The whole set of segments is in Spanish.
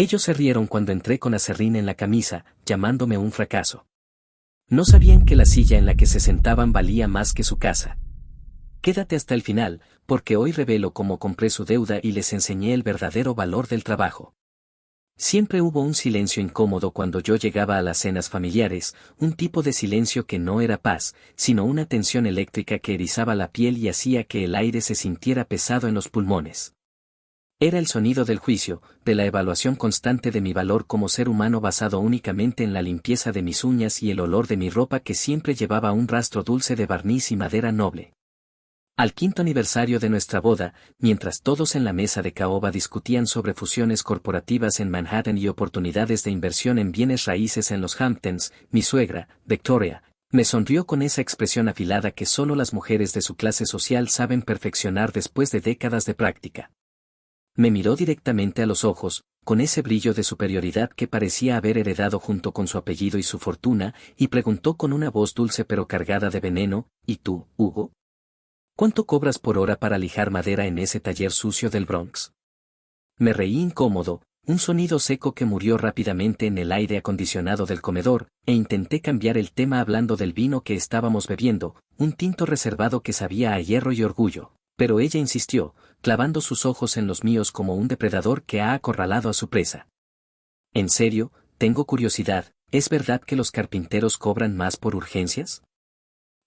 Ellos se rieron cuando entré con aserrín en la camisa, llamándome un fracaso. No sabían que la silla en la que se sentaban valía más que su casa. Quédate hasta el final, porque hoy revelo cómo compré su deuda y les enseñé el verdadero valor del trabajo. Siempre hubo un silencio incómodo cuando yo llegaba a las cenas familiares, un tipo de silencio que no era paz, sino una tensión eléctrica que erizaba la piel y hacía que el aire se sintiera pesado en los pulmones. Era el sonido del juicio, de la evaluación constante de mi valor como ser humano basado únicamente en la limpieza de mis uñas y el olor de mi ropa que siempre llevaba un rastro dulce de barniz y madera noble. Al quinto aniversario de nuestra boda, mientras todos en la mesa de caoba discutían sobre fusiones corporativas en Manhattan y oportunidades de inversión en bienes raíces en los Hamptons, mi suegra, Victoria, me sonrió con esa expresión afilada que solo las mujeres de su clase social saben perfeccionar después de décadas de práctica. Me miró directamente a los ojos, con ese brillo de superioridad que parecía haber heredado junto con su apellido y su fortuna, y preguntó con una voz dulce pero cargada de veneno, ¿y tú, Hugo? ¿Cuánto cobras por hora para lijar madera en ese taller sucio del Bronx? Me reí incómodo, un sonido seco que murió rápidamente en el aire acondicionado del comedor, e intenté cambiar el tema hablando del vino que estábamos bebiendo, un tinto reservado que sabía a hierro y orgullo, pero ella insistió, clavando sus ojos en los míos como un depredador que ha acorralado a su presa. En serio, tengo curiosidad, ¿es verdad que los carpinteros cobran más por urgencias?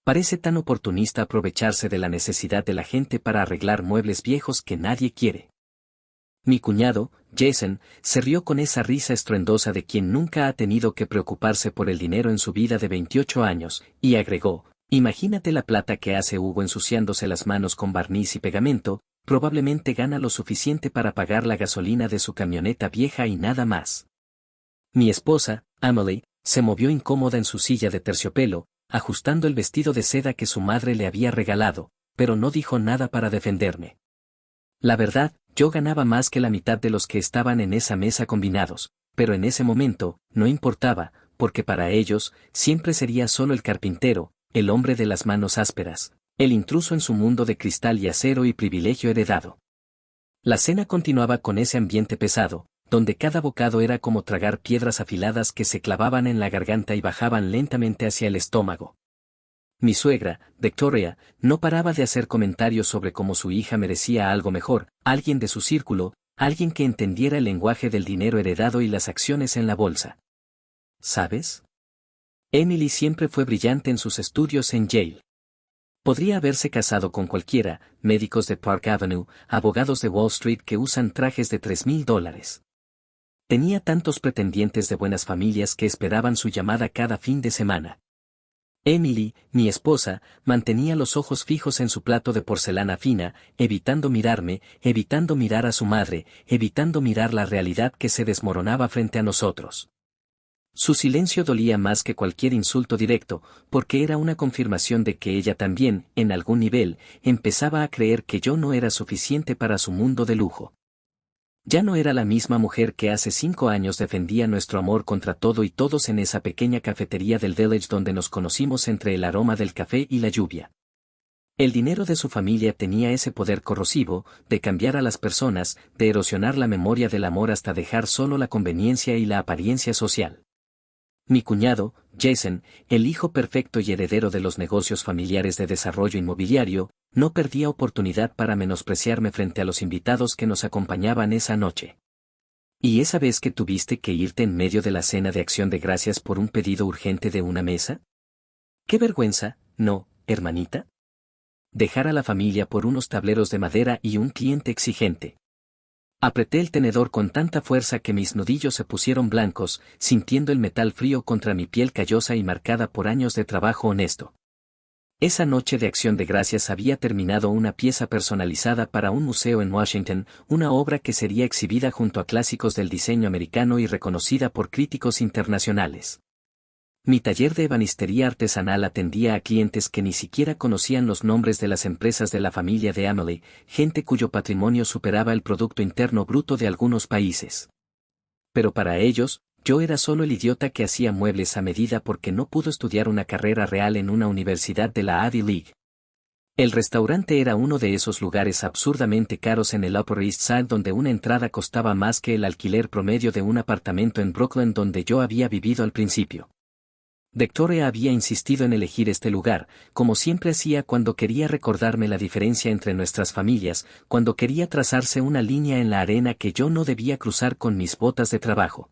Parece tan oportunista aprovecharse de la necesidad de la gente para arreglar muebles viejos que nadie quiere. Mi cuñado, Jason, se rió con esa risa estruendosa de quien nunca ha tenido que preocuparse por el dinero en su vida de 28 años, y agregó, imagínate la plata que hace Hugo ensuciándose las manos con barniz y pegamento, probablemente gana lo suficiente para pagar la gasolina de su camioneta vieja y nada más. Mi esposa, Emily, se movió incómoda en su silla de terciopelo, ajustando el vestido de seda que su madre le había regalado, pero no dijo nada para defenderme. La verdad, yo ganaba más que la mitad de los que estaban en esa mesa combinados, pero en ese momento, no importaba, porque para ellos, siempre sería solo el carpintero, el hombre de las manos ásperas, el intruso en su mundo de cristal y acero y privilegio heredado. La cena continuaba con ese ambiente pesado, donde cada bocado era como tragar piedras afiladas que se clavaban en la garganta y bajaban lentamente hacia el estómago. Mi suegra, Victoria, no paraba de hacer comentarios sobre cómo su hija merecía algo mejor, alguien de su círculo, alguien que entendiera el lenguaje del dinero heredado y las acciones en la bolsa. ¿Sabes? Emily siempre fue brillante en sus estudios en Yale. Podría haberse casado con cualquiera, médicos de Park Avenue, abogados de Wall Street que usan trajes de $3,000. Tenía tantos pretendientes de buenas familias que esperaban su llamada cada fin de semana. Emily, mi esposa, mantenía los ojos fijos en su plato de porcelana fina, evitando mirarme, evitando mirar a su madre, evitando mirar la realidad que se desmoronaba frente a nosotros. Su silencio dolía más que cualquier insulto directo, porque era una confirmación de que ella también, en algún nivel, empezaba a creer que yo no era suficiente para su mundo de lujo. Ya no era la misma mujer que hace 5 años defendía nuestro amor contra todo y todos en esa pequeña cafetería del Village donde nos conocimos entre el aroma del café y la lluvia. El dinero de su familia tenía ese poder corrosivo, de cambiar a las personas, de erosionar la memoria del amor hasta dejar solo la conveniencia y la apariencia social. Mi cuñado, Jason, el hijo perfecto y heredero de los negocios familiares de desarrollo inmobiliario, no perdía oportunidad para menospreciarme frente a los invitados que nos acompañaban esa noche. ¿Y esa vez que tuviste que irte en medio de la cena de acción de gracias por un pedido urgente de una mesa? ¡Qué vergüenza, no, hermanita! Dejar a la familia por unos tableros de madera y un cliente exigente. Apreté el tenedor con tanta fuerza que mis nudillos se pusieron blancos, sintiendo el metal frío contra mi piel callosa y marcada por años de trabajo honesto. Esa noche de acción de gracias había terminado una pieza personalizada para un museo en Washington, una obra que sería exhibida junto a clásicos del diseño americano y reconocida por críticos internacionales. Mi taller de ebanistería artesanal atendía a clientes que ni siquiera conocían los nombres de las empresas de la familia de Emily, gente cuyo patrimonio superaba el Producto Interno Bruto de algunos países. Pero para ellos, yo era solo el idiota que hacía muebles a medida porque no pudo estudiar una carrera real en una universidad de la Ivy League. El restaurante era uno de esos lugares absurdamente caros en el Upper East Side donde una entrada costaba más que el alquiler promedio de un apartamento en Brooklyn donde yo había vivido al principio. Victoria había insistido en elegir este lugar, como siempre hacía cuando quería recordarme la diferencia entre nuestras familias, cuando quería trazarse una línea en la arena que yo no debía cruzar con mis botas de trabajo.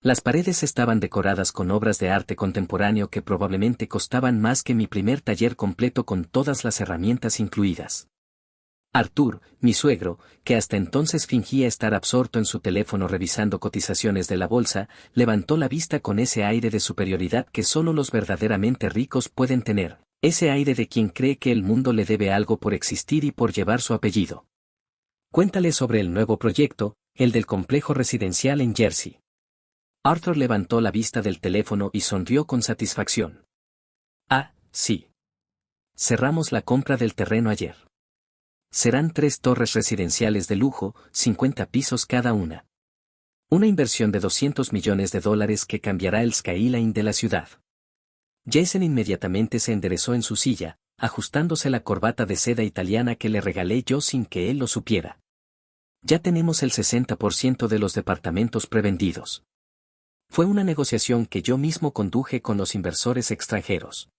Las paredes estaban decoradas con obras de arte contemporáneo que probablemente costaban más que mi primer taller completo con todas las herramientas incluidas. Arthur, mi suegro, que hasta entonces fingía estar absorto en su teléfono revisando cotizaciones de la bolsa, levantó la vista con ese aire de superioridad que solo los verdaderamente ricos pueden tener, ese aire de quien cree que el mundo le debe algo por existir y por llevar su apellido. Cuéntale sobre el nuevo proyecto, el del complejo residencial en Jersey. Arthur levantó la vista del teléfono y sonrió con satisfacción. Ah, sí. Cerramos la compra del terreno ayer. Serán 3 torres residenciales de lujo, 50 pisos cada una. Una inversión de $200 millones que cambiará el skyline de la ciudad. Jason inmediatamente se enderezó en su silla, ajustándose la corbata de seda italiana que le regalé yo sin que él lo supiera. Ya tenemos el 60% de los departamentos prevendidos. Fue una negociación que yo mismo conduje con los inversores extranjeros.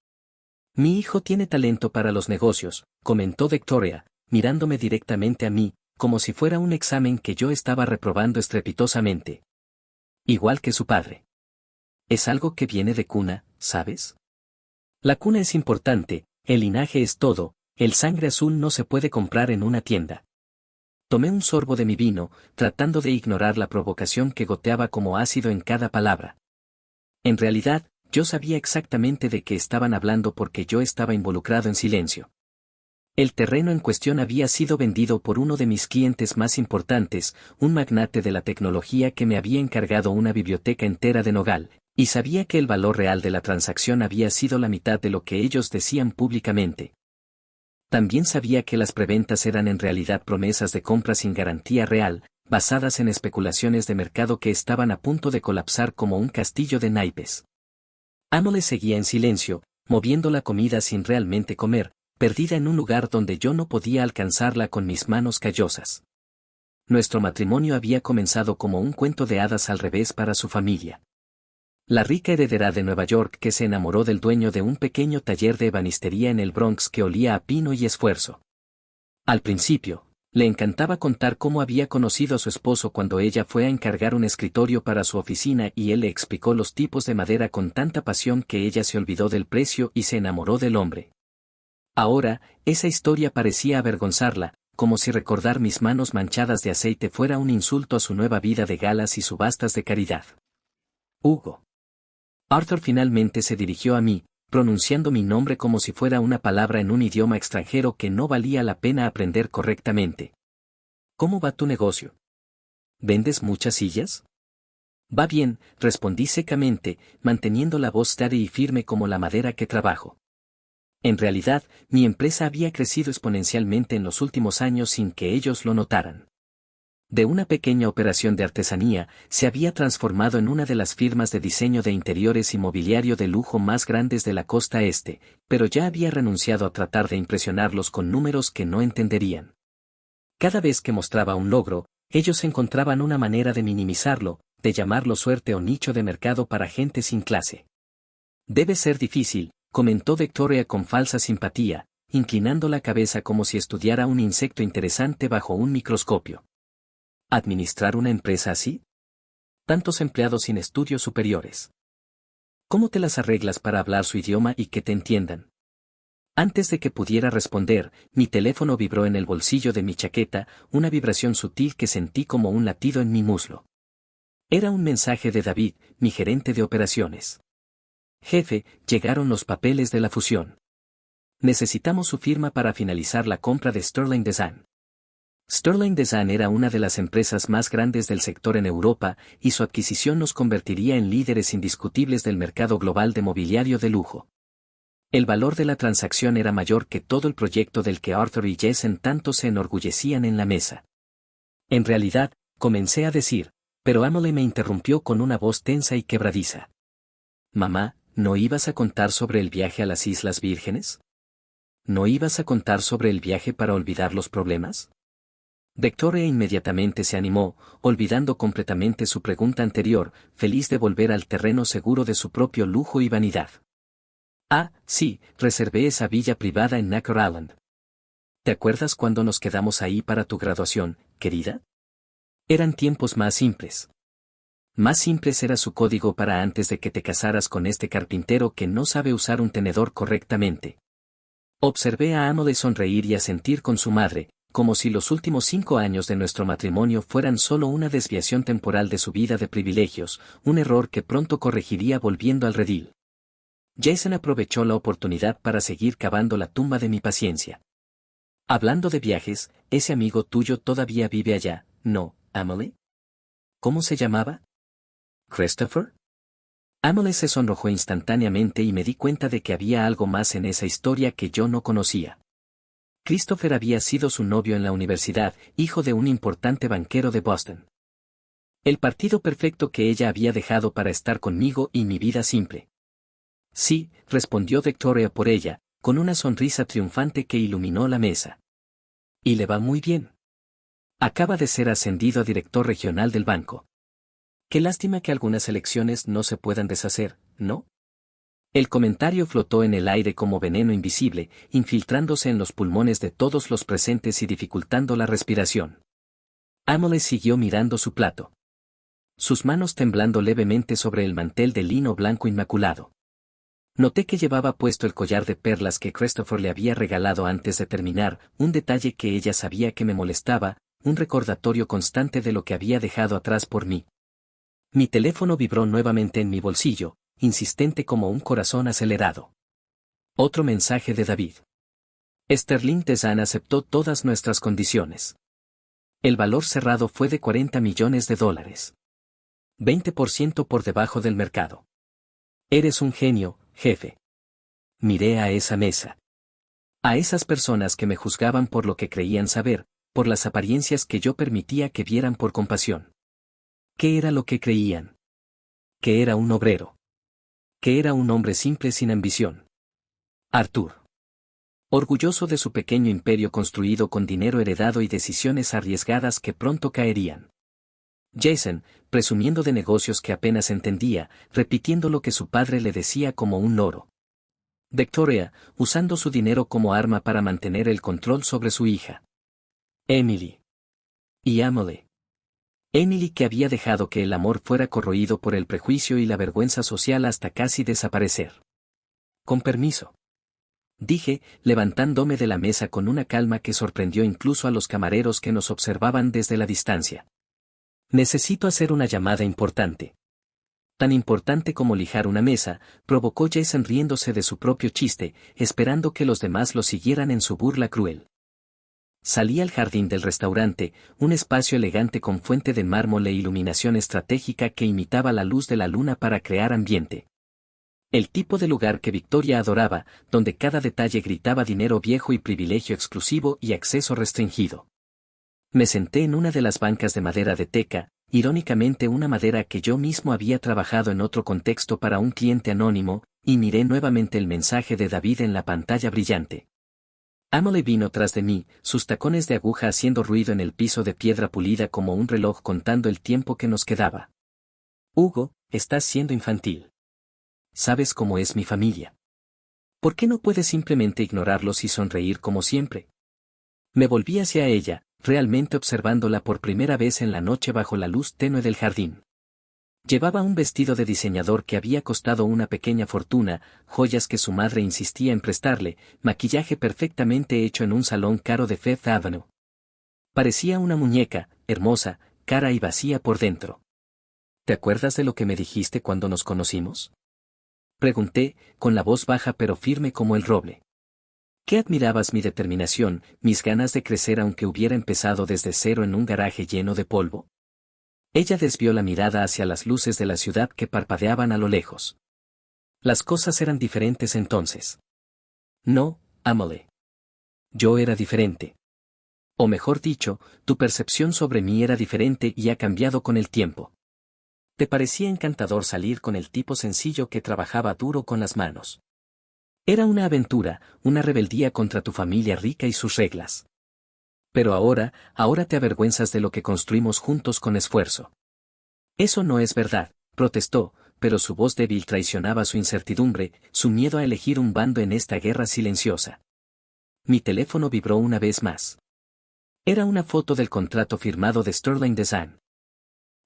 Mi hijo tiene talento para los negocios, comentó Victoria, mirándome directamente a mí, como si fuera un examen que yo estaba reprobando estrepitosamente. Igual que su padre. Es algo que viene de cuna, ¿sabes? La cuna es importante, el linaje es todo, el sangre azul no se puede comprar en una tienda. Tomé un sorbo de mi vino, tratando de ignorar la provocación que goteaba como ácido en cada palabra. En realidad, yo sabía exactamente de qué estaban hablando porque yo estaba involucrado en silencio. El terreno en cuestión había sido vendido por uno de mis clientes más importantes, un magnate de la tecnología que me había encargado una biblioteca entera de nogal, y sabía que el valor real de la transacción había sido la mitad de lo que ellos decían públicamente. También sabía que las preventas eran en realidad promesas de compra sin garantía real, basadas en especulaciones de mercado que estaban a punto de colapsar como un castillo de naipes. Amole seguía en silencio, moviendo la comida sin realmente comer, perdida en un lugar donde yo no podía alcanzarla con mis manos callosas. Nuestro matrimonio había comenzado como un cuento de hadas al revés para su familia. La rica heredera de Nueva York que se enamoró del dueño de un pequeño taller de ebanistería en el Bronx que olía a pino y esfuerzo. Al principio, le encantaba contar cómo había conocido a su esposo cuando ella fue a encargar un escritorio para su oficina y él le explicó los tipos de madera con tanta pasión que ella se olvidó del precio y se enamoró del hombre. Ahora, esa historia parecía avergonzarla, como si recordar mis manos manchadas de aceite fuera un insulto a su nueva vida de galas y subastas de caridad. Hugo. Arthur finalmente se dirigió a mí, pronunciando mi nombre como si fuera una palabra en un idioma extranjero que no valía la pena aprender correctamente. ¿Cómo va tu negocio? ¿Vendes muchas sillas? Va bien, respondí secamente, manteniendo la voz steady y firme como la madera que trabajo. En realidad, mi empresa había crecido exponencialmente en los últimos años sin que ellos lo notaran. De una pequeña operación de artesanía, se había transformado en una de las firmas de diseño de interiores y mobiliario de lujo más grandes de la costa este, pero ya había renunciado a tratar de impresionarlos con números que no entenderían. Cada vez que mostraba un logro, ellos encontraban una manera de minimizarlo, de llamarlo suerte o nicho de mercado para gente sin clase. Debe ser difícil, comentó Victoria con falsa simpatía, inclinando la cabeza como si estudiara un insecto interesante bajo un microscopio. ¿Administrar una empresa así? Tantos empleados sin estudios superiores. ¿Cómo te las arreglas para hablar su idioma y que te entiendan? Antes de que pudiera responder, mi teléfono vibró en el bolsillo de mi chaqueta, una vibración sutil que sentí como un latido en mi muslo. Era un mensaje de David, mi gerente de operaciones. Jefe, llegaron los papeles de la fusión. Necesitamos su firma para finalizar la compra de Sterling Design. Sterling Design era una de las empresas más grandes del sector en Europa, y su adquisición nos convertiría en líderes indiscutibles del mercado global de mobiliario de lujo. El valor de la transacción era mayor que todo el proyecto del que Arthur y Jason tanto se enorgullecían en la mesa. En realidad, comencé a decir, pero Emily me interrumpió con una voz tensa y quebradiza. Mamá, ¿no ibas a contar sobre el viaje a las Islas Vírgenes? ¿No ibas a contar sobre el viaje para olvidar los problemas? Victoria inmediatamente se animó, olvidando completamente su pregunta anterior, feliz de volver al terreno seguro de su propio lujo y vanidad. Ah, sí, reservé esa villa privada en Necker Island. ¿Te acuerdas cuando nos quedamos ahí para tu graduación, querida? Eran tiempos más simples. Más simples era su código para antes de que te casaras con este carpintero que no sabe usar un tenedor correctamente. Observé a Emily sonreír y asentir con su madre, como si los últimos 5 años de nuestro matrimonio fueran solo una desviación temporal de su vida de privilegios, un error que pronto corregiría volviendo al redil. Jason aprovechó la oportunidad para seguir cavando la tumba de mi paciencia. Hablando de viajes, ese amigo tuyo todavía vive allá, ¿no, Emily? ¿Cómo se llamaba? ¿Christopher? Emily se sonrojó instantáneamente y me di cuenta de que había algo más en esa historia que yo no conocía. Christopher había sido su novio en la universidad, hijo de un importante banquero de Boston. El partido perfecto que ella había dejado para estar conmigo y mi vida simple. Sí, respondió Victoria por ella, con una sonrisa triunfante que iluminó la mesa. Y le va muy bien. Acaba de ser ascendido a director regional del banco. Qué lástima que algunas elecciones no se puedan deshacer, ¿no? El comentario flotó en el aire como veneno invisible, infiltrándose en los pulmones de todos los presentes y dificultando la respiración. Emily siguió mirando su plato. Sus manos temblando levemente sobre el mantel de lino blanco inmaculado. Noté que llevaba puesto el collar de perlas que Christopher le había regalado antes de terminar, un detalle que ella sabía que me molestaba, un recordatorio constante de lo que había dejado atrás por mí. Mi teléfono vibró nuevamente en mi bolsillo, insistente como un corazón acelerado. Otro mensaje de David. Sterling Design aceptó todas nuestras condiciones. El valor cerrado fue de $40 millones. 20% por debajo del mercado. Eres un genio, jefe. Miré a esa mesa. A esas personas que me juzgaban por lo que creían saber, por las apariencias que yo permitía que vieran por compasión. ¿Qué era lo que creían? Que era un obrero. Que era un hombre simple sin ambición. Arthur. Orgulloso de su pequeño imperio construido con dinero heredado y decisiones arriesgadas que pronto caerían. Jason, presumiendo de negocios que apenas entendía, repitiendo lo que su padre le decía como un loro. Victoria, usando su dinero como arma para mantener el control sobre su hija. Emily. Y Emily. Emily que había dejado que el amor fuera corroído por el prejuicio y la vergüenza social hasta casi desaparecer. Con permiso. Dije, levantándome de la mesa con una calma que sorprendió incluso a los camareros que nos observaban desde la distancia. Necesito hacer una llamada importante. Tan importante como lijar una mesa, provocó Jason riéndose de su propio chiste, esperando que los demás lo siguieran en su burla cruel. Salí al jardín del restaurante, un espacio elegante con fuente de mármol e iluminación estratégica que imitaba la luz de la luna para crear ambiente. El tipo de lugar que Victoria adoraba, donde cada detalle gritaba dinero viejo y privilegio exclusivo y acceso restringido. Me senté en una de las bancas de madera de teca, irónicamente una madera que yo mismo había trabajado en otro contexto para un cliente anónimo, y miré nuevamente el mensaje de David en la pantalla brillante. Emily vino tras de mí, sus tacones de aguja haciendo ruido en el piso de piedra pulida como un reloj contando el tiempo que nos quedaba. Hugo, estás siendo infantil. ¿Sabes cómo es mi familia? ¿Por qué no puedes simplemente ignorarlos y sonreír como siempre? Me volví hacia ella, realmente observándola por primera vez en la noche bajo la luz tenue del jardín. Llevaba un vestido de diseñador que había costado una pequeña fortuna, joyas que su madre insistía en prestarle, maquillaje perfectamente hecho en un salón caro de Fifth Avenue. Parecía una muñeca, hermosa, cara y vacía por dentro. ¿Te acuerdas de lo que me dijiste cuando nos conocimos? Pregunté, con la voz baja pero firme como el roble. ¿Qué admirabas mi determinación, mis ganas de crecer aunque hubiera empezado desde cero en un garaje lleno de polvo? Ella desvió la mirada hacia las luces de la ciudad que parpadeaban a lo lejos. Las cosas eran diferentes entonces. No, Emily. Yo era diferente. O mejor dicho, tu percepción sobre mí era diferente y ha cambiado con el tiempo. Te parecía encantador salir con el tipo sencillo que trabajaba duro con las manos. Era una aventura, una rebeldía contra tu familia rica y sus reglas. Pero ahora te avergüenzas de lo que construimos juntos con esfuerzo. Eso no es verdad, protestó, pero su voz débil traicionaba su incertidumbre, su miedo a elegir un bando en esta guerra silenciosa. Mi teléfono vibró una vez más. Era una foto del contrato firmado de Sterling Design.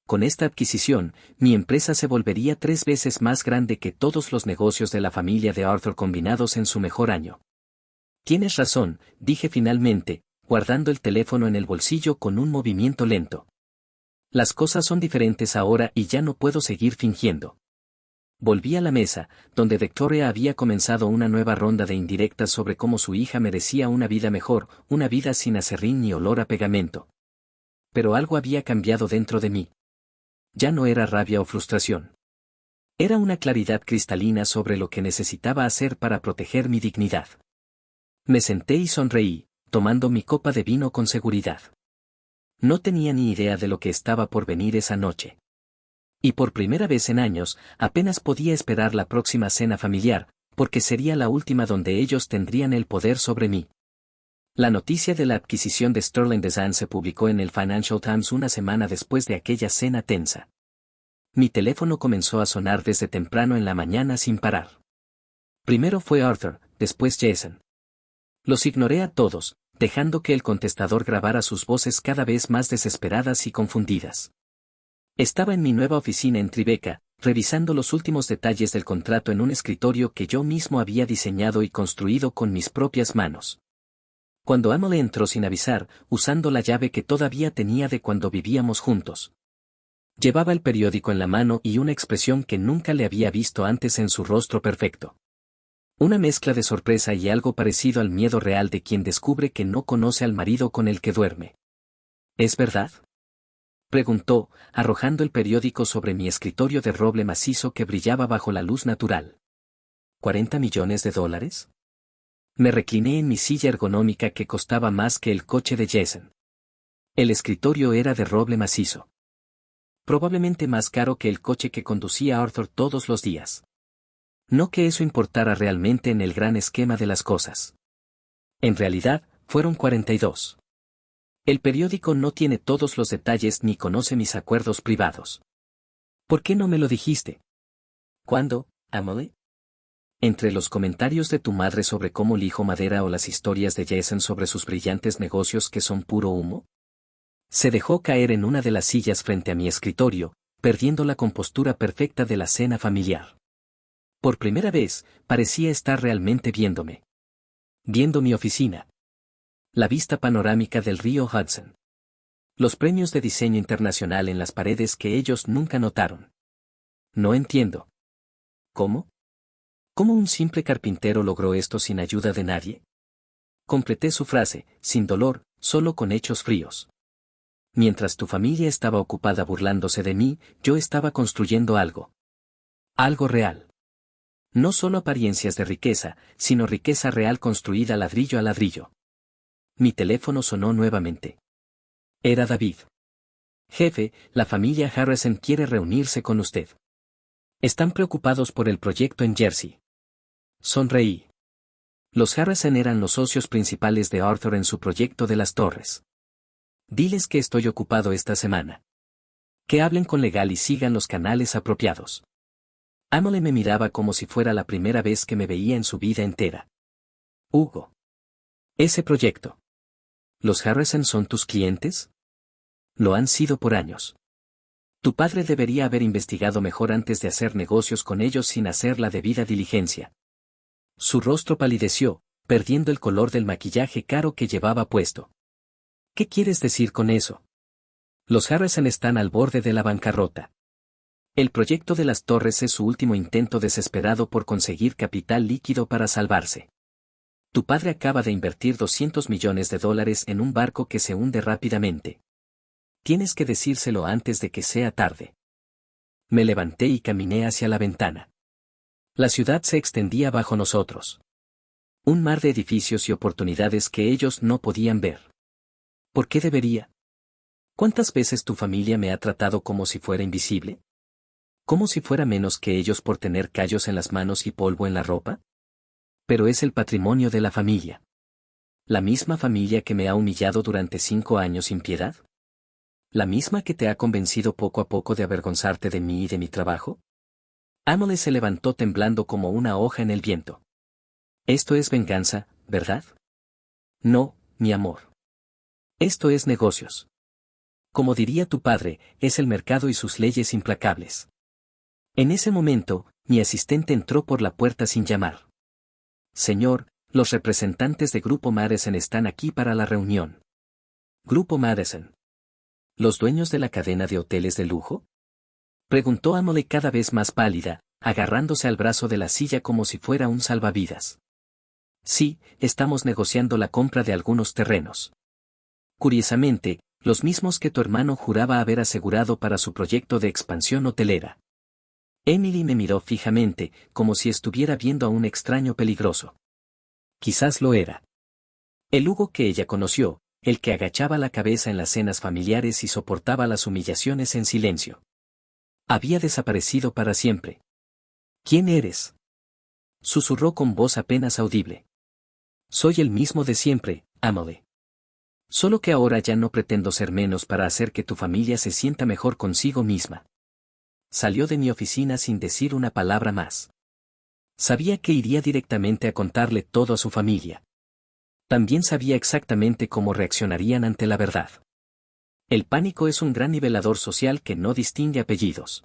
Con esta adquisición, mi empresa se volvería 3 veces más grande que todos los negocios de la familia de Arthur combinados en su mejor año. Tienes razón, dije finalmente, guardando el teléfono en el bolsillo con un movimiento lento. Las cosas son diferentes ahora y ya no puedo seguir fingiendo. Volví a la mesa, donde Victoria había comenzado una nueva ronda de indirectas sobre cómo su hija merecía una vida mejor, una vida sin aserrín ni olor a pegamento. Pero algo había cambiado dentro de mí. Ya no era rabia o frustración. Era una claridad cristalina sobre lo que necesitaba hacer para proteger mi dignidad. Me senté y sonreí, tomando mi copa de vino con seguridad. No tenía ni idea de lo que estaba por venir esa noche. Y por primera vez en años, apenas podía esperar la próxima cena familiar, porque sería la última donde ellos tendrían el poder sobre mí. La noticia de la adquisición de Sterling Design se publicó en el Financial Times una semana después de aquella cena tensa. Mi teléfono comenzó a sonar desde temprano en la mañana sin parar. Primero fue Arthur, después Jason. Los ignoré a todos, dejando que el contestador grabara sus voces cada vez más desesperadas y confundidas. Estaba en mi nueva oficina en Tribeca, revisando los últimos detalles del contrato en un escritorio que yo mismo había diseñado y construido con mis propias manos. Cuando Emily entró sin avisar, usando la llave que todavía tenía de cuando vivíamos juntos. Llevaba el periódico en la mano y una expresión que nunca le había visto antes en su rostro perfecto. Una mezcla de sorpresa y algo parecido al miedo real de quien descubre que no conoce al marido con el que duerme. ¿Es verdad?, preguntó, arrojando el periódico sobre mi escritorio de roble macizo que brillaba bajo la luz natural. ¿$40 millones? Me recliné en mi silla ergonómica que costaba más que el coche de Jason. El escritorio era de roble macizo. Probablemente más caro que el coche que conducía Arthur todos los días. No que eso importara realmente en el gran esquema de las cosas. En realidad, fueron 42. El periódico no tiene todos los detalles ni conoce mis acuerdos privados. ¿Por qué no me lo dijiste? ¿Cuándo, Emily? Entre los comentarios de tu madre sobre cómo lijo madera o las historias de Jason sobre sus brillantes negocios que son puro humo. Se dejó caer en una de las sillas frente a mi escritorio, perdiendo la compostura perfecta de la cena familiar. Por primera vez, parecía estar realmente viéndome. Viendo mi oficina. La vista panorámica del río Hudson. Los premios de diseño internacional en las paredes que ellos nunca notaron. No entiendo. ¿Cómo? ¿Cómo un simple carpintero logró esto sin ayuda de nadie? Completé su frase, sin dolor, solo con hechos fríos. Mientras tu familia estaba ocupada burlándose de mí, yo estaba construyendo algo. Algo real. No solo apariencias de riqueza, sino riqueza real construida ladrillo a ladrillo. Mi teléfono sonó nuevamente. Era David. Jefe, la familia Harrison quiere reunirse con usted. Están preocupados por el proyecto en Jersey. Sonreí. Los Harrison eran los socios principales de Arthur en su proyecto de las torres. Diles que estoy ocupado esta semana. Que hablen con legal y sigan los canales apropiados. Emily me miraba como si fuera la primera vez que me veía en su vida entera. Hugo. Ese proyecto. ¿Los Harrison son tus clientes? Lo han sido por años. Tu padre debería haber investigado mejor antes de hacer negocios con ellos sin hacer la debida diligencia. Su rostro palideció, perdiendo el color del maquillaje caro que llevaba puesto. ¿Qué quieres decir con eso? Los Harrison están al borde de la bancarrota. El proyecto de las torres es su último intento desesperado por conseguir capital líquido para salvarse. Tu padre acaba de invertir $200 millones en un barco que se hunde rápidamente. Tienes que decírselo antes de que sea tarde. Me levanté y caminé hacia la ventana. La ciudad se extendía bajo nosotros. Un mar de edificios y oportunidades que ellos no podían ver. ¿Por qué debería? ¿Cuántas veces tu familia me ha tratado como si fuera invisible? ¿Como si fuera menos que ellos por tener callos en las manos y polvo en la ropa? Pero es el patrimonio de la familia. ¿La misma familia que me ha humillado durante 5 años sin piedad? ¿La misma que te ha convencido poco a poco de avergonzarte de mí y de mi trabajo? Emily se levantó temblando como una hoja en el viento. Esto es venganza, ¿verdad? No, mi amor. Esto es negocios. Como diría tu padre, es el mercado y sus leyes implacables. En ese momento, mi asistente entró por la puerta sin llamar. Señor, los representantes de Grupo Madison están aquí para la reunión. Grupo Madison. ¿Los dueños de la cadena de hoteles de lujo? Preguntó Emily cada vez más pálida, agarrándose al brazo de la silla como si fuera un salvavidas. Sí, estamos negociando la compra de algunos terrenos. Curiosamente, los mismos que tu hermano juraba haber asegurado para su proyecto de expansión hotelera. Emily me miró fijamente, como si estuviera viendo a un extraño peligroso. Quizás lo era. El Hugo que ella conoció, el que agachaba la cabeza en las cenas familiares y soportaba las humillaciones en silencio. Había desaparecido para siempre. ¿Quién eres? Susurró con voz apenas audible. Soy el mismo de siempre, Emily. Solo que ahora ya no pretendo ser menos para hacer que tu familia se sienta mejor consigo misma. Salió de mi oficina sin decir una palabra más. Sabía que iría directamente a contarle todo a su familia. También sabía exactamente cómo reaccionarían ante la verdad. El pánico es un gran nivelador social que no distingue apellidos.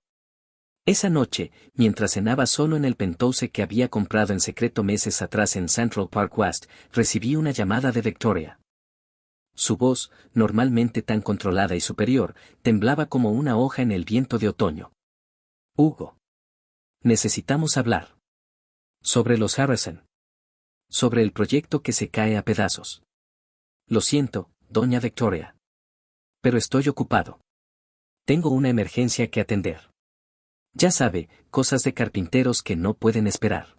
Esa noche, mientras cenaba solo en el penthouse que había comprado en secreto meses atrás en Central Park West, recibí una llamada de Victoria. Su voz, normalmente tan controlada y superior, temblaba como una hoja en el viento de otoño. Hugo. Necesitamos hablar. Sobre los Harrison. Sobre el proyecto que se cae a pedazos. Lo siento, doña Victoria. Pero estoy ocupado. Tengo una emergencia que atender. Ya sabe, cosas de carpinteros que no pueden esperar.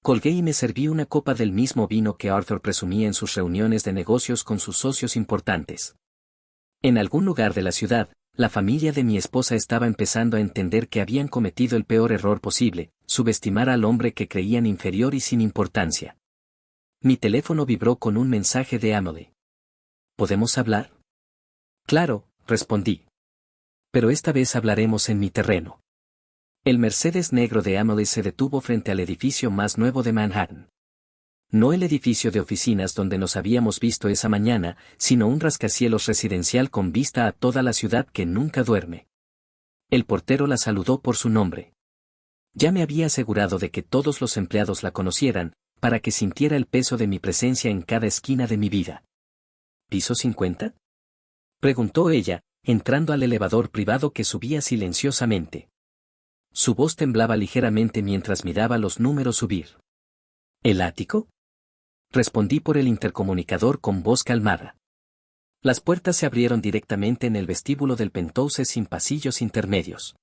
Colgué y me serví una copa del mismo vino que Arthur presumía en sus reuniones de negocios con sus socios importantes. En algún lugar de la ciudad, la familia de mi esposa estaba empezando a entender que habían cometido el peor error posible, subestimar al hombre que creían inferior y sin importancia. Mi teléfono vibró con un mensaje de Emily. ¿Podemos hablar? Claro, respondí. Pero esta vez hablaremos en mi terreno. El Mercedes negro de Emily se detuvo frente al edificio más nuevo de Manhattan. No el edificio de oficinas donde nos habíamos visto esa mañana, sino un rascacielos residencial con vista a toda la ciudad que nunca duerme. El portero la saludó por su nombre. Ya me había asegurado de que todos los empleados la conocieran, para que sintiera el peso de mi presencia en cada esquina de mi vida. ¿Piso 50? Preguntó ella, entrando al elevador privado que subía silenciosamente. Su voz temblaba ligeramente mientras miraba los números subir. ¿El ático? Respondí por el intercomunicador con voz calmada. Las puertas se abrieron directamente en el vestíbulo del penthouse sin pasillos intermedios.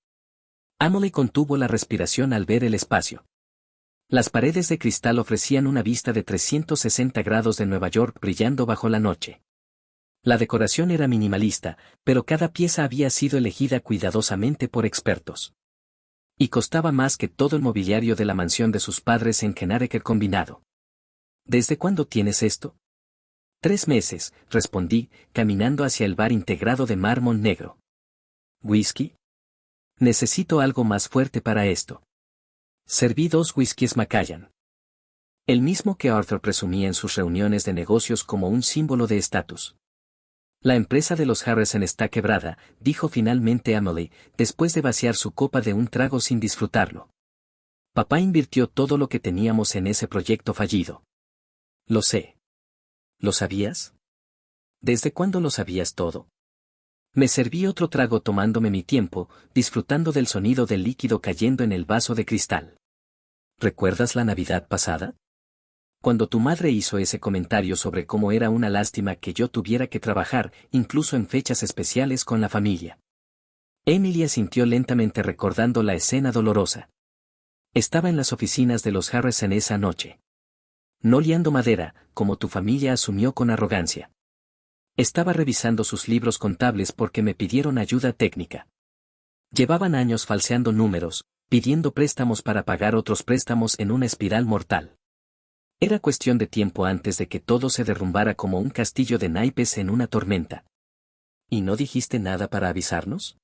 Emily contuvo la respiración al ver el espacio. Las paredes de cristal ofrecían una vista de 360 grados de Nueva York brillando bajo la noche. La decoración era minimalista, pero cada pieza había sido elegida cuidadosamente por expertos. Y costaba más que todo el mobiliario de la mansión de sus padres en Connecticut combinado. ¿Desde cuándo tienes esto? 3 meses, respondí, caminando hacia el bar integrado de mármol negro. ¿Whisky? Necesito algo más fuerte para esto. Serví 2 whiskies Macallan. El mismo que Arthur presumía en sus reuniones de negocios como un símbolo de estatus. La empresa de los Harrison está quebrada, dijo finalmente Emily, después de vaciar su copa de un trago sin disfrutarlo. Papá invirtió todo lo que teníamos en ese proyecto fallido. Lo sé. ¿Lo sabías? ¿Desde cuándo lo sabías todo? Me serví otro trago tomándome mi tiempo, disfrutando del sonido del líquido cayendo en el vaso de cristal. ¿Recuerdas la Navidad pasada? Cuando tu madre hizo ese comentario sobre cómo era una lástima que yo tuviera que trabajar, incluso en fechas especiales con la familia. Emily asintió lentamente recordando la escena dolorosa. Estaba en las oficinas de los Harrison esa noche. No liando madera, como tu familia asumió con arrogancia. Estaba revisando sus libros contables porque me pidieron ayuda técnica. Llevaban años falseando números, pidiendo préstamos para pagar otros préstamos en una espiral mortal. Era cuestión de tiempo antes de que todo se derrumbara como un castillo de naipes en una tormenta. ¿Y no dijiste nada para avisarnos?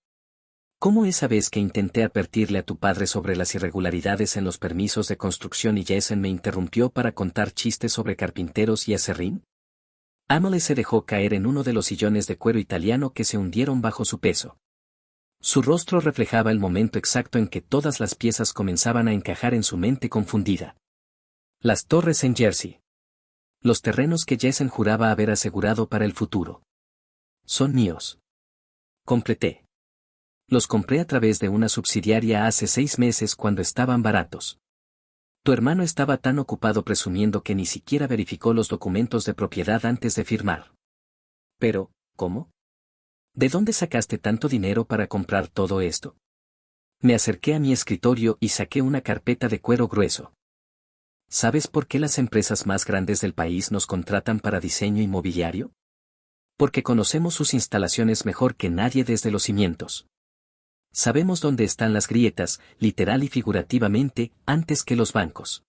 ¿Cómo esa vez que intenté advertirle a tu padre sobre las irregularidades en los permisos de construcción y Jason me interrumpió para contar chistes sobre carpinteros y aserrín? Amelie se dejó caer en uno de los sillones de cuero italiano que se hundieron bajo su peso. Su rostro reflejaba el momento exacto en que todas las piezas comenzaban a encajar en su mente confundida. Las torres en Jersey. Los terrenos que Jason juraba haber asegurado para el futuro. Son míos. Completé. Los compré a través de una subsidiaria hace 6 meses cuando estaban baratos. Tu hermano estaba tan ocupado presumiendo que ni siquiera verificó los documentos de propiedad antes de firmar. Pero, ¿cómo? ¿De dónde sacaste tanto dinero para comprar todo esto? Me acerqué a mi escritorio y saqué una carpeta de cuero grueso. ¿Sabes por qué las empresas más grandes del país nos contratan para diseño inmobiliario? Porque conocemos sus instalaciones mejor que nadie desde los cimientos. Sabemos dónde están las grietas, literal y figurativamente, antes que los bancos.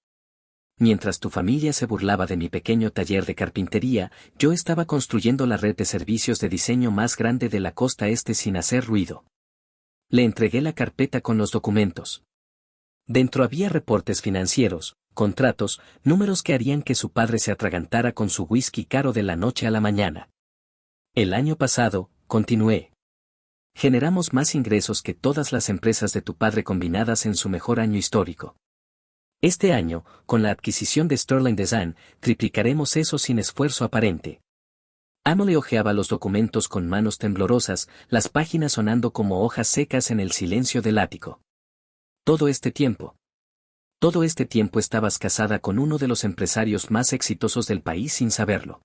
Mientras tu familia se burlaba de mi pequeño taller de carpintería, yo estaba construyendo la red de servicios de diseño más grande de la costa este sin hacer ruido. Le entregué la carpeta con los documentos. Dentro había reportes financieros, contratos, números que harían que su padre se atragantara con su whisky caro de la noche a la mañana. El año pasado, continué. Generamos más ingresos que todas las empresas de tu padre combinadas en su mejor año histórico. Este año, con la adquisición de Sterling Design, triplicaremos eso sin esfuerzo aparente. Amelie hojeaba los documentos con manos temblorosas, las páginas sonando como hojas secas en el silencio del ático. Todo este tiempo estabas casada con uno de los empresarios más exitosos del país sin saberlo.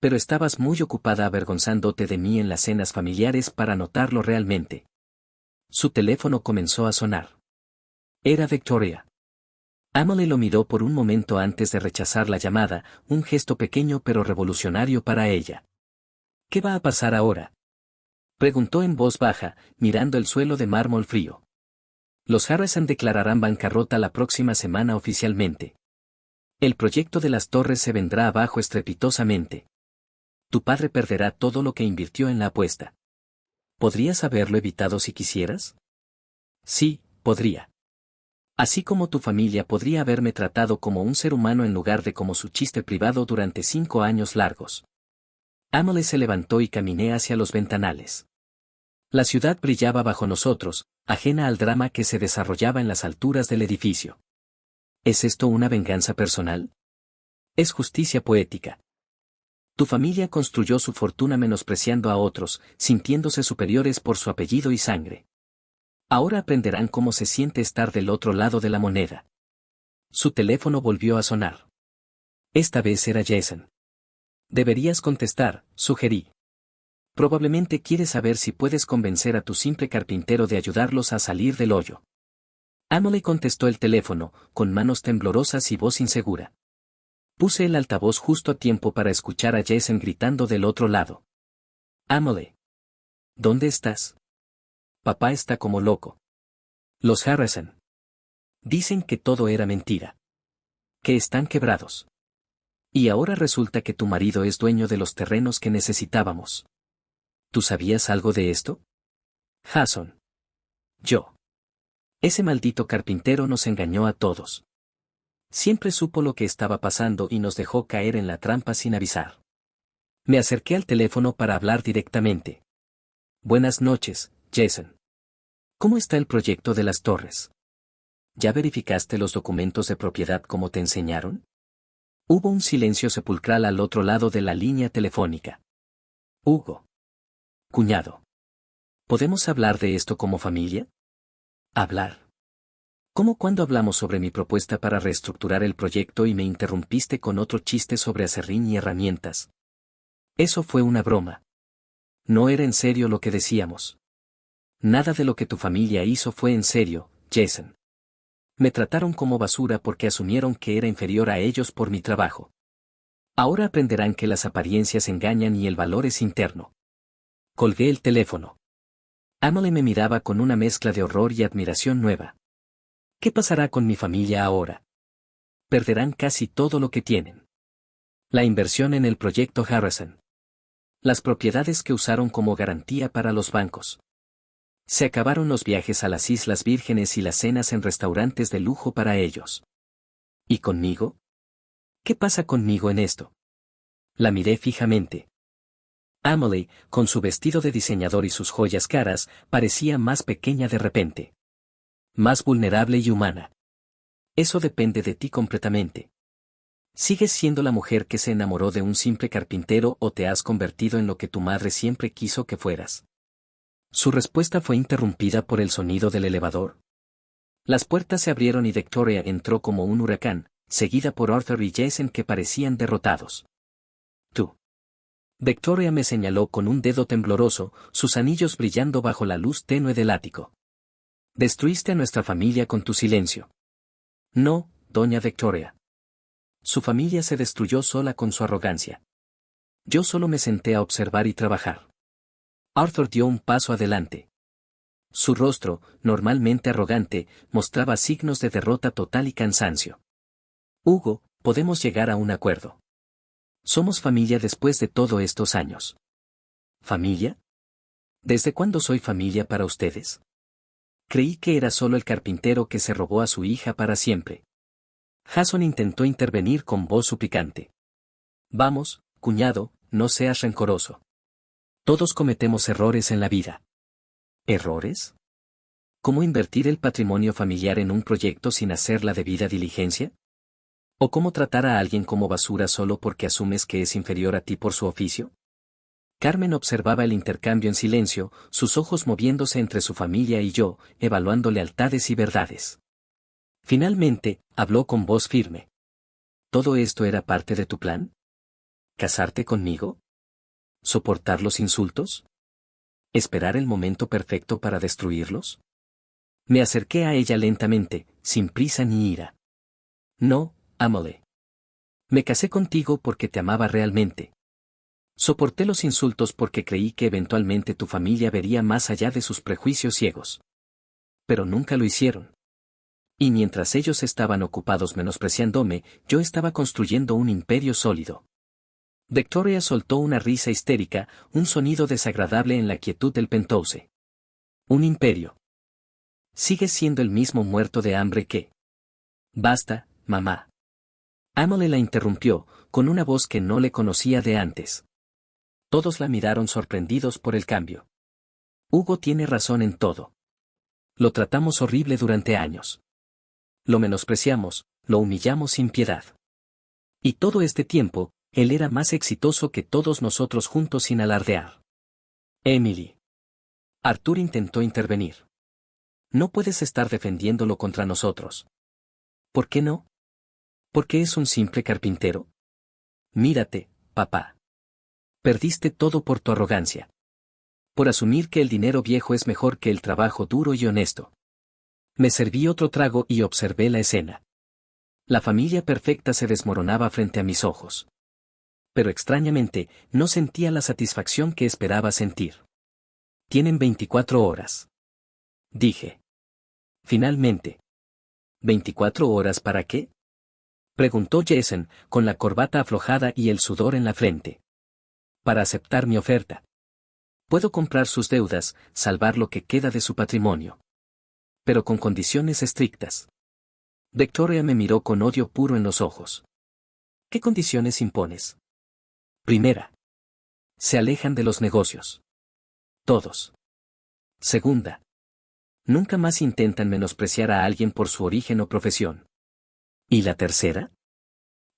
Pero estabas muy ocupada avergonzándote de mí en las cenas familiares para notarlo realmente. Su teléfono comenzó a sonar. Era Victoria. Amelie lo miró por un momento antes de rechazar la llamada, un gesto pequeño pero revolucionario para ella. ¿Qué va a pasar ahora?, preguntó en voz baja, mirando el suelo de mármol frío. Los Harrison declararán bancarrota la próxima semana oficialmente. El proyecto de las torres se vendrá abajo estrepitosamente. Tu padre perderá todo lo que invirtió en la apuesta. ¿Podrías haberlo evitado si quisieras? Sí, podría. Así como tu familia podría haberme tratado como un ser humano en lugar de como su chiste privado durante 5 años largos. Amelie se levantó y caminé hacia los ventanales. La ciudad brillaba bajo nosotros, ajena al drama que se desarrollaba en las alturas del edificio. ¿Es esto una venganza personal? Es justicia poética. Tu familia construyó su fortuna menospreciando a otros, sintiéndose superiores por su apellido y sangre. Ahora aprenderán cómo se siente estar del otro lado de la moneda. Su teléfono volvió a sonar. Esta vez era Jason. Deberías contestar, sugerí. Probablemente quieres saber si puedes convencer a tu simple carpintero de ayudarlos a salir del hoyo. Amelie contestó el teléfono, con manos temblorosas y voz insegura. Puse el altavoz justo a tiempo para escuchar a Jason gritando del otro lado. Amelie. ¿Dónde estás? Papá está como loco. Los Harrison. Dicen que todo era mentira. Que están quebrados. Y ahora resulta que tu marido es dueño de los terrenos que necesitábamos. ¿Tú sabías algo de esto? Jason. Yo. Ese maldito carpintero nos engañó a todos. Siempre supo lo que estaba pasando y nos dejó caer en la trampa sin avisar. Me acerqué al teléfono para hablar directamente. Buenas noches, Jason. ¿Cómo está el proyecto de las torres? ¿Ya verificaste los documentos de propiedad como te enseñaron? Hubo un silencio sepulcral al otro lado de la línea telefónica. Hugo. Cuñado. ¿Podemos hablar de esto como familia? ¿Hablar? ¿Cómo cuando hablamos sobre mi propuesta para reestructurar el proyecto y me interrumpiste con otro chiste sobre aserrín y herramientas? Eso fue una broma. No era en serio lo que decíamos. Nada de lo que tu familia hizo fue en serio, Jason. Me trataron como basura porque asumieron que era inferior a ellos por mi trabajo. Ahora aprenderán que las apariencias engañan y el valor es interno. Colgué el teléfono. Amelie me miraba con una mezcla de horror y admiración nueva. ¿Qué pasará con mi familia ahora? Perderán casi todo lo que tienen. La inversión en el proyecto Harrison. Las propiedades que usaron como garantía para los bancos. Se acabaron los viajes a las Islas Vírgenes y las cenas en restaurantes de lujo para ellos. ¿Y conmigo? ¿Qué pasa conmigo en esto? La miré fijamente. Emily, con su vestido de diseñador y sus joyas caras, parecía más pequeña de repente. Más vulnerable y humana. Eso depende de ti completamente. ¿Sigues siendo la mujer que se enamoró de un simple carpintero o te has convertido en lo que tu madre siempre quiso que fueras? Su respuesta fue interrumpida por el sonido del elevador. Las puertas se abrieron y Victoria entró como un huracán, seguida por Arthur y Jason que parecían derrotados. Tú. Victoria me señaló con un dedo tembloroso, sus anillos brillando bajo la luz tenue del ático. Destruiste a nuestra familia con tu silencio. No, doña Victoria. Su familia se destruyó sola con su arrogancia. Yo solo me senté a observar y trabajar. Arthur dio un paso adelante. Su rostro, normalmente arrogante, mostraba signos de derrota total y cansancio. Hugo, podemos llegar a un acuerdo. Somos familia después de todos estos años. ¿Familia? ¿Desde cuándo soy familia para ustedes? Creí que era solo el carpintero que se robó a su hija para siempre. Jason intentó intervenir con voz suplicante. Vamos, cuñado, no seas rencoroso. Todos cometemos errores en la vida. ¿Errores? ¿Cómo invertir el patrimonio familiar en un proyecto sin hacer la debida diligencia? ¿O cómo tratar a alguien como basura solo porque asumes que es inferior a ti por su oficio? Carmen observaba el intercambio en silencio, sus ojos moviéndose entre su familia y yo, evaluando lealtades y verdades. Finalmente, habló con voz firme. ¿Todo esto era parte de tu plan? ¿Casarte conmigo? ¿Soportar los insultos? ¿Esperar el momento perfecto para destruirlos? Me acerqué a ella lentamente, sin prisa ni ira. No, Emily. Me casé contigo porque te amaba realmente. Soporté los insultos porque creí que eventualmente tu familia vería más allá de sus prejuicios ciegos. Pero nunca lo hicieron. Y mientras ellos estaban ocupados menospreciándome, yo estaba construyendo un imperio sólido. Victoria soltó una risa histérica, un sonido desagradable en la quietud del penthouse. Un imperio. Sigues siendo el mismo muerto de hambre que... Basta, mamá. Emily la interrumpió, con una voz que no le conocía de antes. Todos la miraron sorprendidos por el cambio. Hugo tiene razón en todo. Lo tratamos horrible durante años. Lo menospreciamos, lo humillamos sin piedad. Y todo este tiempo, él era más exitoso que todos nosotros juntos sin alardear. Emily. Arthur intentó intervenir. No puedes estar defendiéndolo contra nosotros. ¿Por qué no? ¿Por qué es un simple carpintero? Mírate, papá. Perdiste todo por tu arrogancia. Por asumir que el dinero viejo es mejor que el trabajo duro y honesto. Me serví otro trago y observé la escena. La familia perfecta se desmoronaba frente a mis ojos. Pero extrañamente, no sentía la satisfacción que esperaba sentir. Tienen 24 horas. Dije. Finalmente. ¿24 horas para qué? Preguntó Jason, con la corbata aflojada y el sudor en la frente. Para aceptar mi oferta. Puedo comprar sus deudas, salvar lo que queda de su patrimonio. Pero con condiciones estrictas. Victoria me miró con odio puro en los ojos. ¿Qué condiciones impones? Primera. Se alejan de los negocios. Todos. Segunda. Nunca más intentan menospreciar a alguien por su origen o profesión. ¿Y la tercera?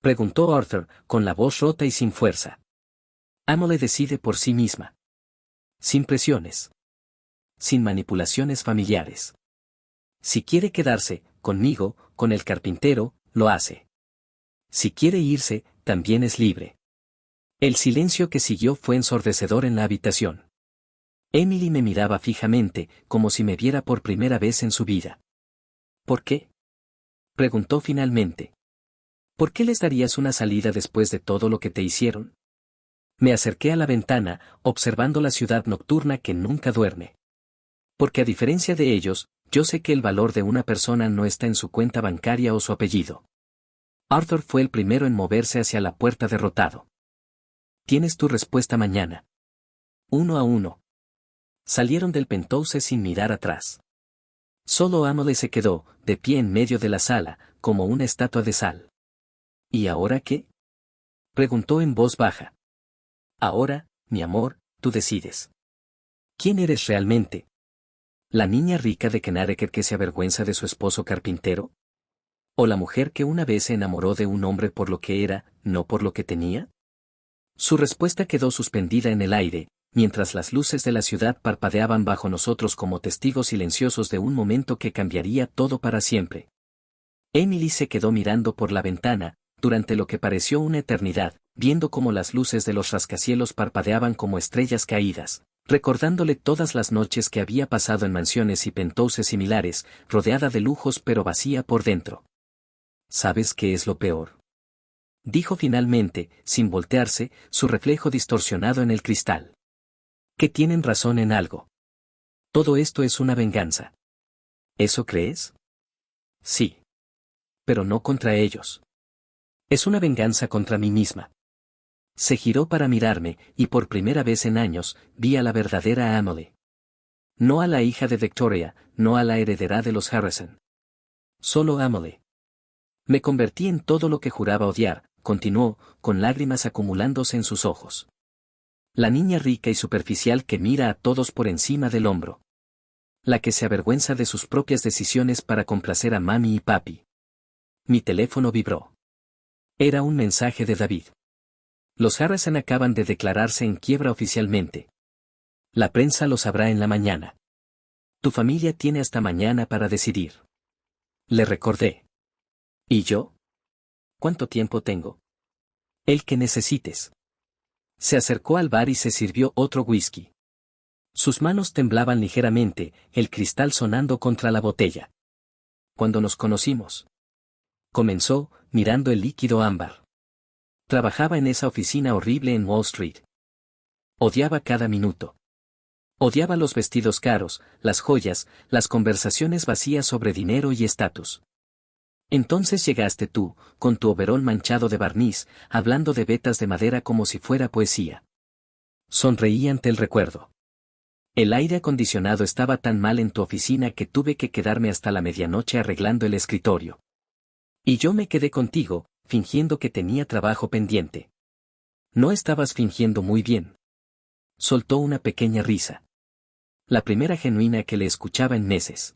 Preguntó Arthur, con la voz rota y sin fuerza. Emily decide por sí misma. Sin presiones. Sin manipulaciones familiares. Si quiere quedarse, conmigo, con el carpintero, lo hace. Si quiere irse, también es libre. El silencio que siguió fue ensordecedor en la habitación. Emily me miraba fijamente, como si me viera por primera vez en su vida. ¿Por qué? Preguntó finalmente. ¿Por qué les darías una salida después de todo lo que te hicieron? Me acerqué a la ventana, observando la ciudad nocturna que nunca duerme. Porque a diferencia de ellos, yo sé que el valor de una persona no está en su cuenta bancaria o su apellido. Arthur fue el primero en moverse hacia la puerta derrotado. Tienes tu respuesta mañana. 1-1. Salieron del penthouse sin mirar atrás. Solo Emily se quedó, de pie en medio de la sala, como una estatua de sal. ¿Y ahora qué? Preguntó en voz baja. Ahora, mi amor, tú decides. ¿Quién eres realmente? ¿La niña rica de Connecticut que se avergüenza de su esposo carpintero? ¿O la mujer que una vez se enamoró de un hombre por lo que era, no por lo que tenía? Su respuesta quedó suspendida en el aire, mientras las luces de la ciudad parpadeaban bajo nosotros como testigos silenciosos de un momento que cambiaría todo para siempre. Emily se quedó mirando por la ventana, durante lo que pareció una eternidad, viendo cómo las luces de los rascacielos parpadeaban como estrellas caídas, recordándole todas las noches que había pasado en mansiones y penthouses similares, rodeada de lujos pero vacía por dentro. ¿Sabes qué es lo peor? Dijo finalmente, sin voltearse, su reflejo distorsionado en el cristal. Que tienen razón en algo. Todo esto es una venganza. ¿Eso crees? Sí. Pero no contra ellos. Es una venganza contra mí misma. Se giró para mirarme, y por primera vez en años, vi a la verdadera Emily. No a la hija de Victoria, no a la heredera de los Harrison. Solo Emily. Me convertí en todo lo que juraba odiar, continuó, con lágrimas acumulándose en sus ojos. La niña rica y superficial que mira a todos por encima del hombro. La que se avergüenza de sus propias decisiones para complacer a mami y papi. Mi teléfono vibró. Era un mensaje de David. Los Harrison acaban de declararse en quiebra oficialmente. La prensa lo sabrá en la mañana. Tu familia tiene hasta mañana para decidir. Le recordé. ¿Y yo? ¿Cuánto tiempo tengo? El que necesites. Se acercó al bar y se sirvió otro whisky. Sus manos temblaban ligeramente, el cristal sonando contra la botella. Cuando nos conocimos. Comenzó, mirando el líquido ámbar. Trabajaba en esa oficina horrible en Wall Street. Odiaba cada minuto. Odiaba los vestidos caros, las joyas, las conversaciones vacías sobre dinero y estatus. Entonces llegaste tú, con tu overol manchado de barniz, hablando de vetas de madera como si fuera poesía. Sonreí ante el recuerdo. El aire acondicionado estaba tan mal en tu oficina que tuve que quedarme hasta la medianoche arreglando el escritorio. Y yo me quedé contigo, fingiendo que tenía trabajo pendiente. No estabas fingiendo muy bien. Soltó una pequeña risa. La primera genuina que le escuchaba en meses.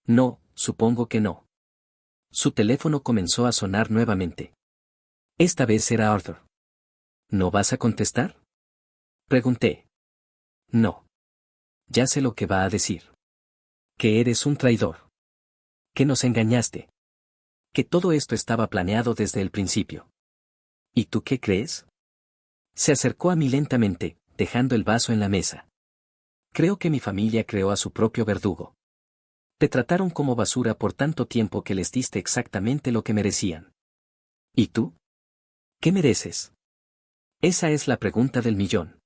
No, supongo que no. Su teléfono comenzó a sonar nuevamente. Esta vez era Arthur. ¿No vas a contestar? Pregunté. No. Ya sé lo que va a decir. Que eres un traidor. Que nos engañaste. Que todo esto estaba planeado desde el principio. ¿Y tú qué crees? Se acercó a mí lentamente, dejando el vaso en la mesa. Creo que mi familia creó a su propio verdugo. Te trataron como basura por tanto tiempo que les diste exactamente lo que merecían. ¿Y tú? ¿Qué mereces? Esa es la pregunta del millón.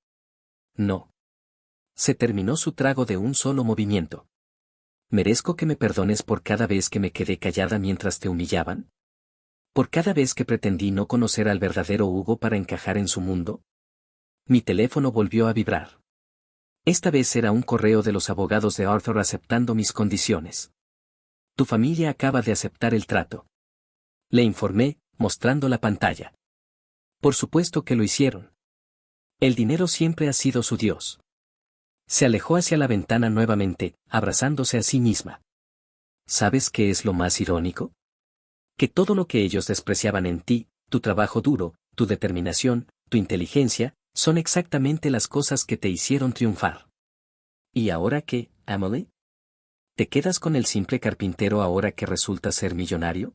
No. Se terminó su trago de un solo movimiento. ¿Merezco que me perdones por cada vez que me quedé callada mientras te humillaban? ¿Por cada vez que pretendí no conocer al verdadero Hugo para encajar en su mundo? Mi teléfono volvió a vibrar. Esta vez era un correo de los abogados de Arthur aceptando mis condiciones. Tu familia acaba de aceptar el trato. Le informé, mostrando la pantalla. Por supuesto que lo hicieron. El dinero siempre ha sido su Dios. Se alejó hacia la ventana nuevamente, abrazándose a sí misma. ¿Sabes qué es lo más irónico? Que todo lo que ellos despreciaban en ti, tu trabajo duro, tu determinación, tu inteligencia, son exactamente las cosas que te hicieron triunfar. ¿Y ahora qué, Emily? ¿Te quedas con el simple carpintero ahora que resulta ser millonario?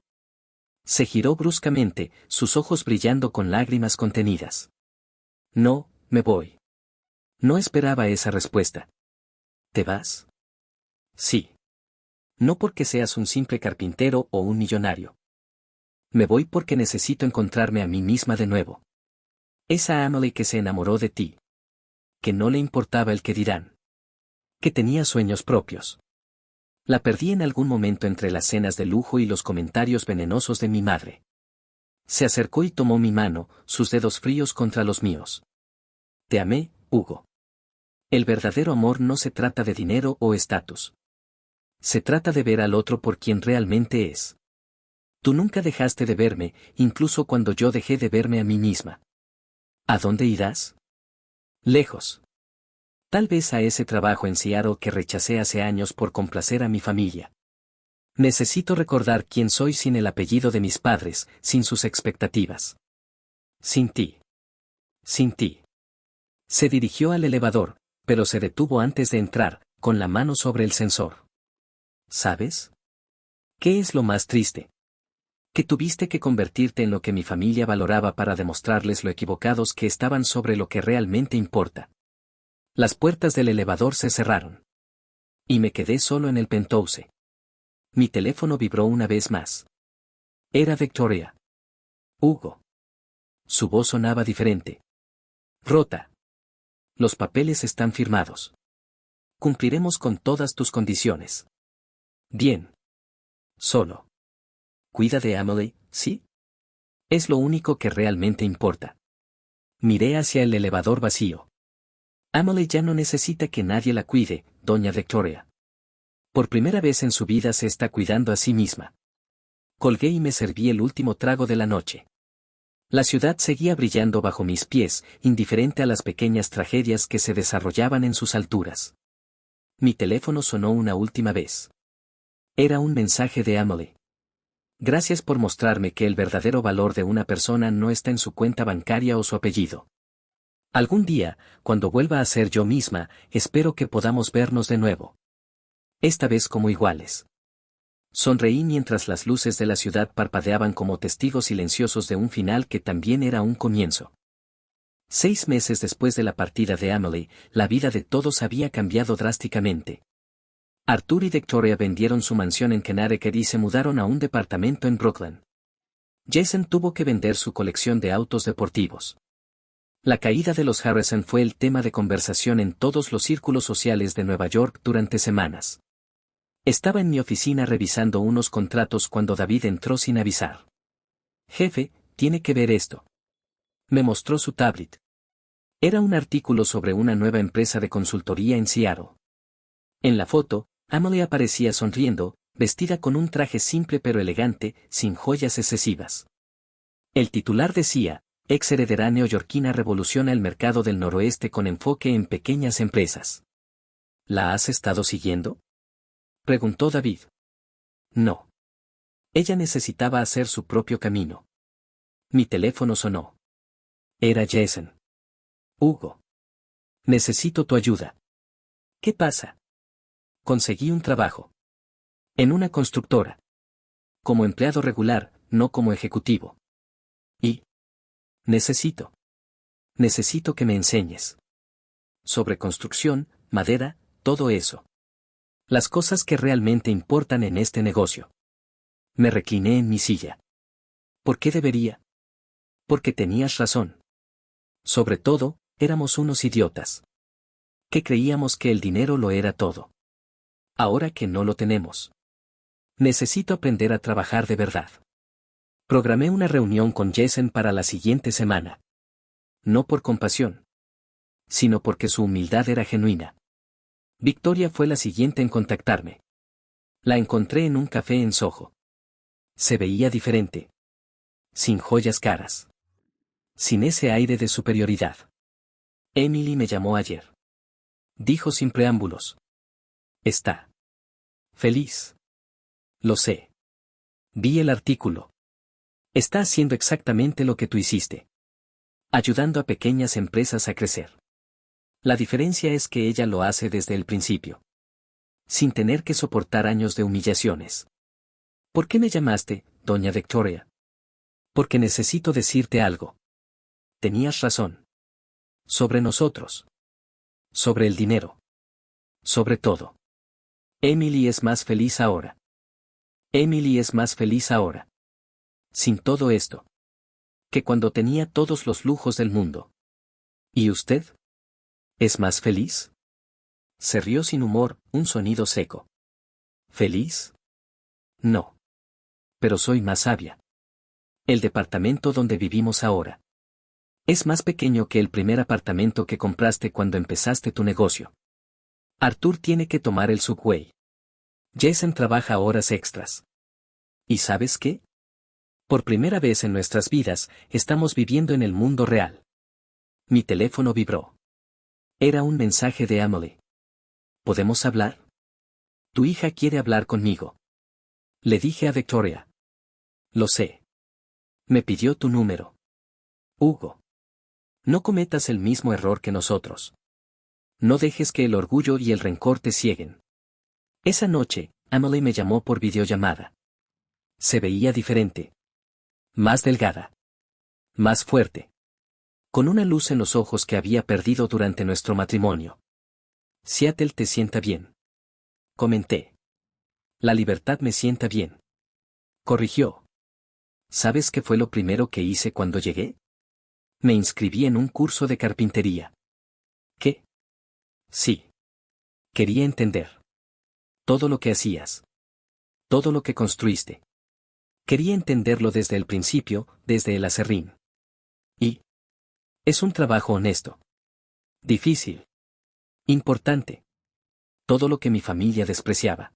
Se giró bruscamente, sus ojos brillando con lágrimas contenidas. No, me voy. No esperaba esa respuesta. ¿Te vas? Sí. No porque seas un simple carpintero o un millonario. Me voy porque necesito encontrarme a mí misma de nuevo. Esa Emily que se enamoró de ti. Que no le importaba el que dirán. Que tenía sueños propios. La perdí en algún momento entre las cenas de lujo y los comentarios venenosos de mi madre. Se acercó y tomó mi mano, sus dedos fríos contra los míos. Te amé, Hugo. El verdadero amor no se trata de dinero o estatus. Se trata de ver al otro por quien realmente es. Tú nunca dejaste de verme, incluso cuando yo dejé de verme a mí misma. ¿A dónde irás? Lejos. Tal vez a ese trabajo en Seattle que rechacé hace años por complacer a mi familia. Necesito recordar quién soy sin el apellido de mis padres, sin sus expectativas. Sin ti. Sin ti. Se dirigió al elevador, pero se detuvo antes de entrar, con la mano sobre el sensor. ¿Sabes? ¿Qué es lo más triste? Que tuviste que convertirte en lo que mi familia valoraba para demostrarles lo equivocados que estaban sobre lo que realmente importa. Las puertas del elevador se cerraron. Y me quedé solo en el penthouse. Mi teléfono vibró una vez más. Era Victoria. Hugo. Su voz sonaba diferente. Rota. Los papeles están firmados. Cumpliremos con todas tus condiciones. Bien. Solo. Cuida de Emily, ¿sí? Es lo único que realmente importa. Miré hacia el elevador vacío. Emily ya no necesita que nadie la cuide, doña Victoria. Por primera vez en su vida se está cuidando a sí misma. Colgué y me serví el último trago de la noche. La ciudad seguía brillando bajo mis pies, indiferente a las pequeñas tragedias que se desarrollaban en sus alturas. Mi teléfono sonó una última vez. Era un mensaje de Emily. Gracias por mostrarme que el verdadero valor de una persona no está en su cuenta bancaria o su apellido. Algún día, cuando vuelva a ser yo misma, espero que podamos vernos de nuevo. Esta vez como iguales. Sonreí mientras las luces de la ciudad parpadeaban como testigos silenciosos de un final que también era un comienzo. 6 meses después de la partida de Emily, la vida de todos había cambiado drásticamente. Arthur y Victoria vendieron su mansión en Connecticut y se mudaron a un departamento en Brooklyn. Jason tuvo que vender su colección de autos deportivos. La caída de los Harrison fue el tema de conversación en todos los círculos sociales de Nueva York durante semanas. Estaba en mi oficina revisando unos contratos cuando David entró sin avisar. Jefe, tiene que ver esto. Me mostró su tablet. Era un artículo sobre una nueva empresa de consultoría en Seattle. En la foto, Emily aparecía sonriendo, vestida con un traje simple pero elegante, sin joyas excesivas. El titular decía, ex heredera neoyorquina revoluciona el mercado del noroeste con enfoque en pequeñas empresas. ¿La has estado siguiendo? Preguntó David. No. Ella necesitaba hacer su propio camino. Mi teléfono sonó. Era Jason. Hugo. Necesito tu ayuda. ¿Qué pasa? Conseguí un trabajo. En una constructora. Como empleado regular, no como ejecutivo. Y necesito que me enseñes. Sobre construcción, madera, todo eso. Las cosas que realmente importan en este negocio. Me recliné en mi silla. ¿Por qué debería? Porque tenías razón. Sobre todo, éramos unos idiotas. Que creíamos que el dinero lo era todo. Ahora que no lo tenemos. Necesito aprender a trabajar de verdad. Programé una reunión con Jason para la siguiente semana. No por compasión, sino porque su humildad era genuina. Victoria fue la siguiente en contactarme. La encontré en un café en Soho. Se veía diferente. Sin joyas caras. Sin ese aire de superioridad. Emily me llamó ayer. Dijo sin preámbulos. Está feliz. Lo sé. Vi el artículo. Está haciendo exactamente lo que tú hiciste. Ayudando a pequeñas empresas a crecer. La diferencia es que ella lo hace desde el principio. Sin tener que soportar años de humillaciones. ¿Por qué me llamaste, doña Victoria? Porque necesito decirte algo. Tenías razón. Sobre nosotros. Sobre el dinero. Sobre todo. Emily es más feliz ahora. Emily es más feliz ahora. Sin todo esto. Que cuando tenía todos los lujos del mundo. ¿Y usted? ¿Es más feliz? Se rió sin humor, un sonido seco. ¿Feliz? No. Pero soy más sabia. El departamento donde vivimos ahora. Es más pequeño que el primer apartamento que compraste cuando empezaste tu negocio. Arthur tiene que tomar el subway. Jason trabaja horas extras. ¿Y sabes qué? Por primera vez en nuestras vidas, estamos viviendo en el mundo real. Mi teléfono vibró. Era un mensaje de Emily. ¿Podemos hablar? Tu hija quiere hablar conmigo. Le dije a Victoria. Lo sé. Me pidió tu número. Hugo. No cometas el mismo error que nosotros. No dejes que el orgullo y el rencor te cieguen. Esa noche, Emily me llamó por videollamada. Se veía diferente. Más delgada. Más fuerte. Con una luz en los ojos que había perdido durante nuestro matrimonio. Seattle te sienta bien. Comenté. La libertad me sienta bien. Corrigió. ¿Sabes qué fue lo primero que hice cuando llegué? Me inscribí en un curso de carpintería. ¿Qué? Sí. Quería entender. Todo lo que hacías. Todo lo que construiste. Quería entenderlo desde el principio, desde el aserrín. Y es un trabajo honesto. Difícil. Importante. Todo lo que mi familia despreciaba.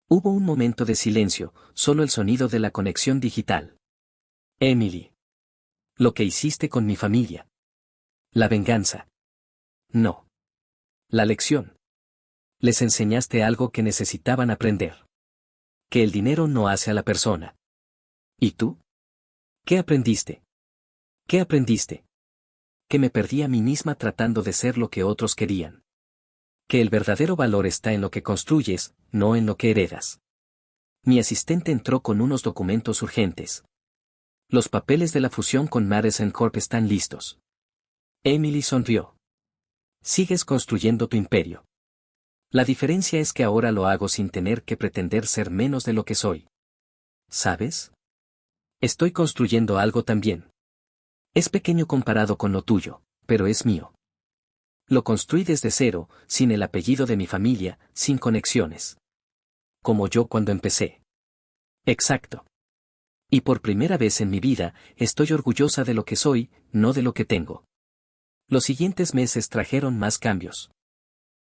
Hubo un momento de silencio, solo el sonido de la conexión digital. Emily. Lo que hiciste con mi familia. La venganza. No. La lección. Les enseñaste algo que necesitaban aprender. Que el dinero no hace a la persona. ¿Y tú? ¿Qué aprendiste? ¿Qué aprendiste? Que me perdí a mí misma tratando de ser lo que otros querían. Que el verdadero valor está en lo que construyes, no en lo que heredas. Mi asistente entró con unos documentos urgentes. Los papeles de la fusión con Madison Corp están listos. Emily sonrió. Sigues construyendo tu imperio. La diferencia es que ahora lo hago sin tener que pretender ser menos de lo que soy. ¿Sabes? Estoy construyendo algo también. Es pequeño comparado con lo tuyo, pero es mío. Lo construí desde cero, sin el apellido de mi familia, sin conexiones. Como yo cuando empecé. Exacto. Y por primera vez en mi vida, estoy orgullosa de lo que soy, no de lo que tengo. Los siguientes meses trajeron más cambios.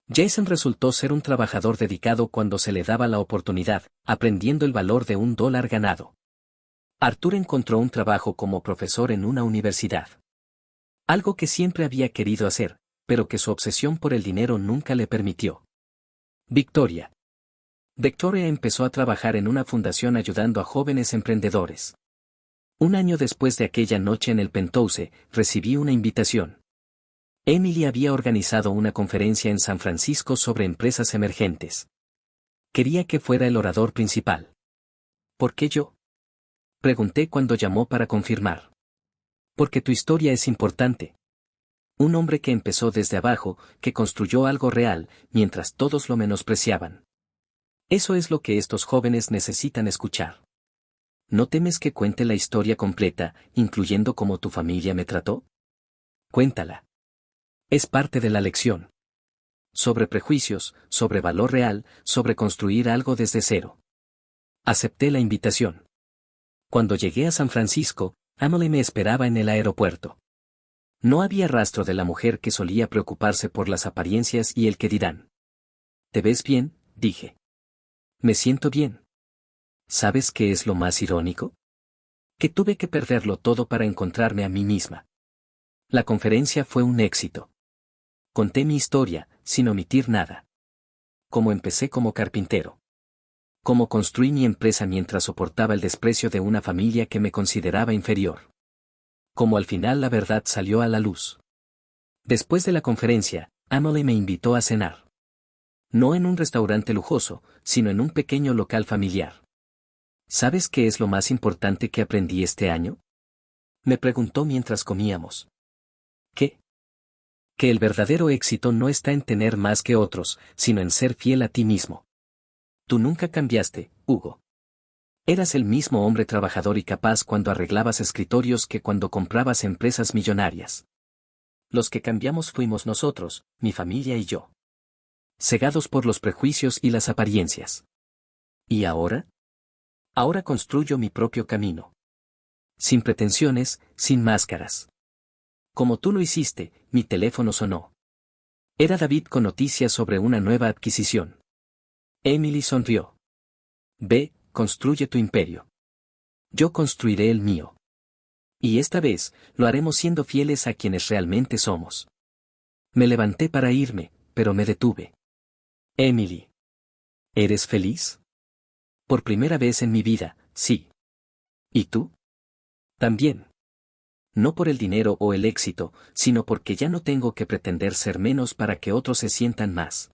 Jason resultó ser un trabajador dedicado cuando se le daba la oportunidad, aprendiendo el valor de $1 ganado. Arthur encontró un trabajo como profesor en una universidad. Algo que siempre había querido hacer, pero que su obsesión por el dinero nunca le permitió. Victoria. Victoria empezó a trabajar en una fundación ayudando a jóvenes emprendedores. Un año después de aquella noche en el Penthouse, recibí una invitación. Emily había organizado una conferencia en San Francisco sobre empresas emergentes. Quería que fuera el orador principal. ¿Por qué yo? Pregunté cuando llamó para confirmar. Porque tu historia es importante. Un hombre que empezó desde abajo, que construyó algo real, mientras todos lo menospreciaban. Eso es lo que estos jóvenes necesitan escuchar. ¿No temes que cuente la historia completa, incluyendo cómo tu familia me trató? Cuéntala. Es parte de la lección. Sobre prejuicios, sobre valor real, sobre construir algo desde cero. Acepté la invitación. Cuando llegué a San Francisco, Emily me esperaba en el aeropuerto. No había rastro de la mujer que solía preocuparse por las apariencias y el que dirán. ¿Te ves bien?, dije. Me siento bien. ¿Sabes qué es lo más irónico? Que tuve que perderlo todo para encontrarme a mí misma. La conferencia fue un éxito. Conté mi historia, sin omitir nada. Cómo empecé como carpintero. Cómo construí mi empresa mientras soportaba el desprecio de una familia que me consideraba inferior. Cómo al final la verdad salió a la luz. Después de la conferencia, Emily me invitó a cenar. No en un restaurante lujoso, sino en un pequeño local familiar. ¿Sabes qué es lo más importante que aprendí este año? Me preguntó mientras comíamos. ¿Qué? Que el verdadero éxito no está en tener más que otros, sino en ser fiel a ti mismo. Tú nunca cambiaste, Hugo. Eras el mismo hombre trabajador y capaz cuando arreglabas escritorios que cuando comprabas empresas millonarias. Los que cambiamos fuimos nosotros, mi familia y yo. Cegados por los prejuicios y las apariencias. ¿Y ahora? Ahora construyo mi propio camino. Sin pretensiones, sin máscaras. Como tú lo hiciste, mi teléfono sonó. Era David con noticias sobre una nueva adquisición. Emily sonrió. Ve, construye tu imperio. Yo construiré el mío. Y esta vez, lo haremos siendo fieles a quienes realmente somos. Me levanté para irme, pero me detuve. Emily. ¿Eres feliz? Por primera vez en mi vida, sí. ¿Y tú? También. No por el dinero o el éxito, sino porque ya no tengo que pretender ser menos para que otros se sientan más.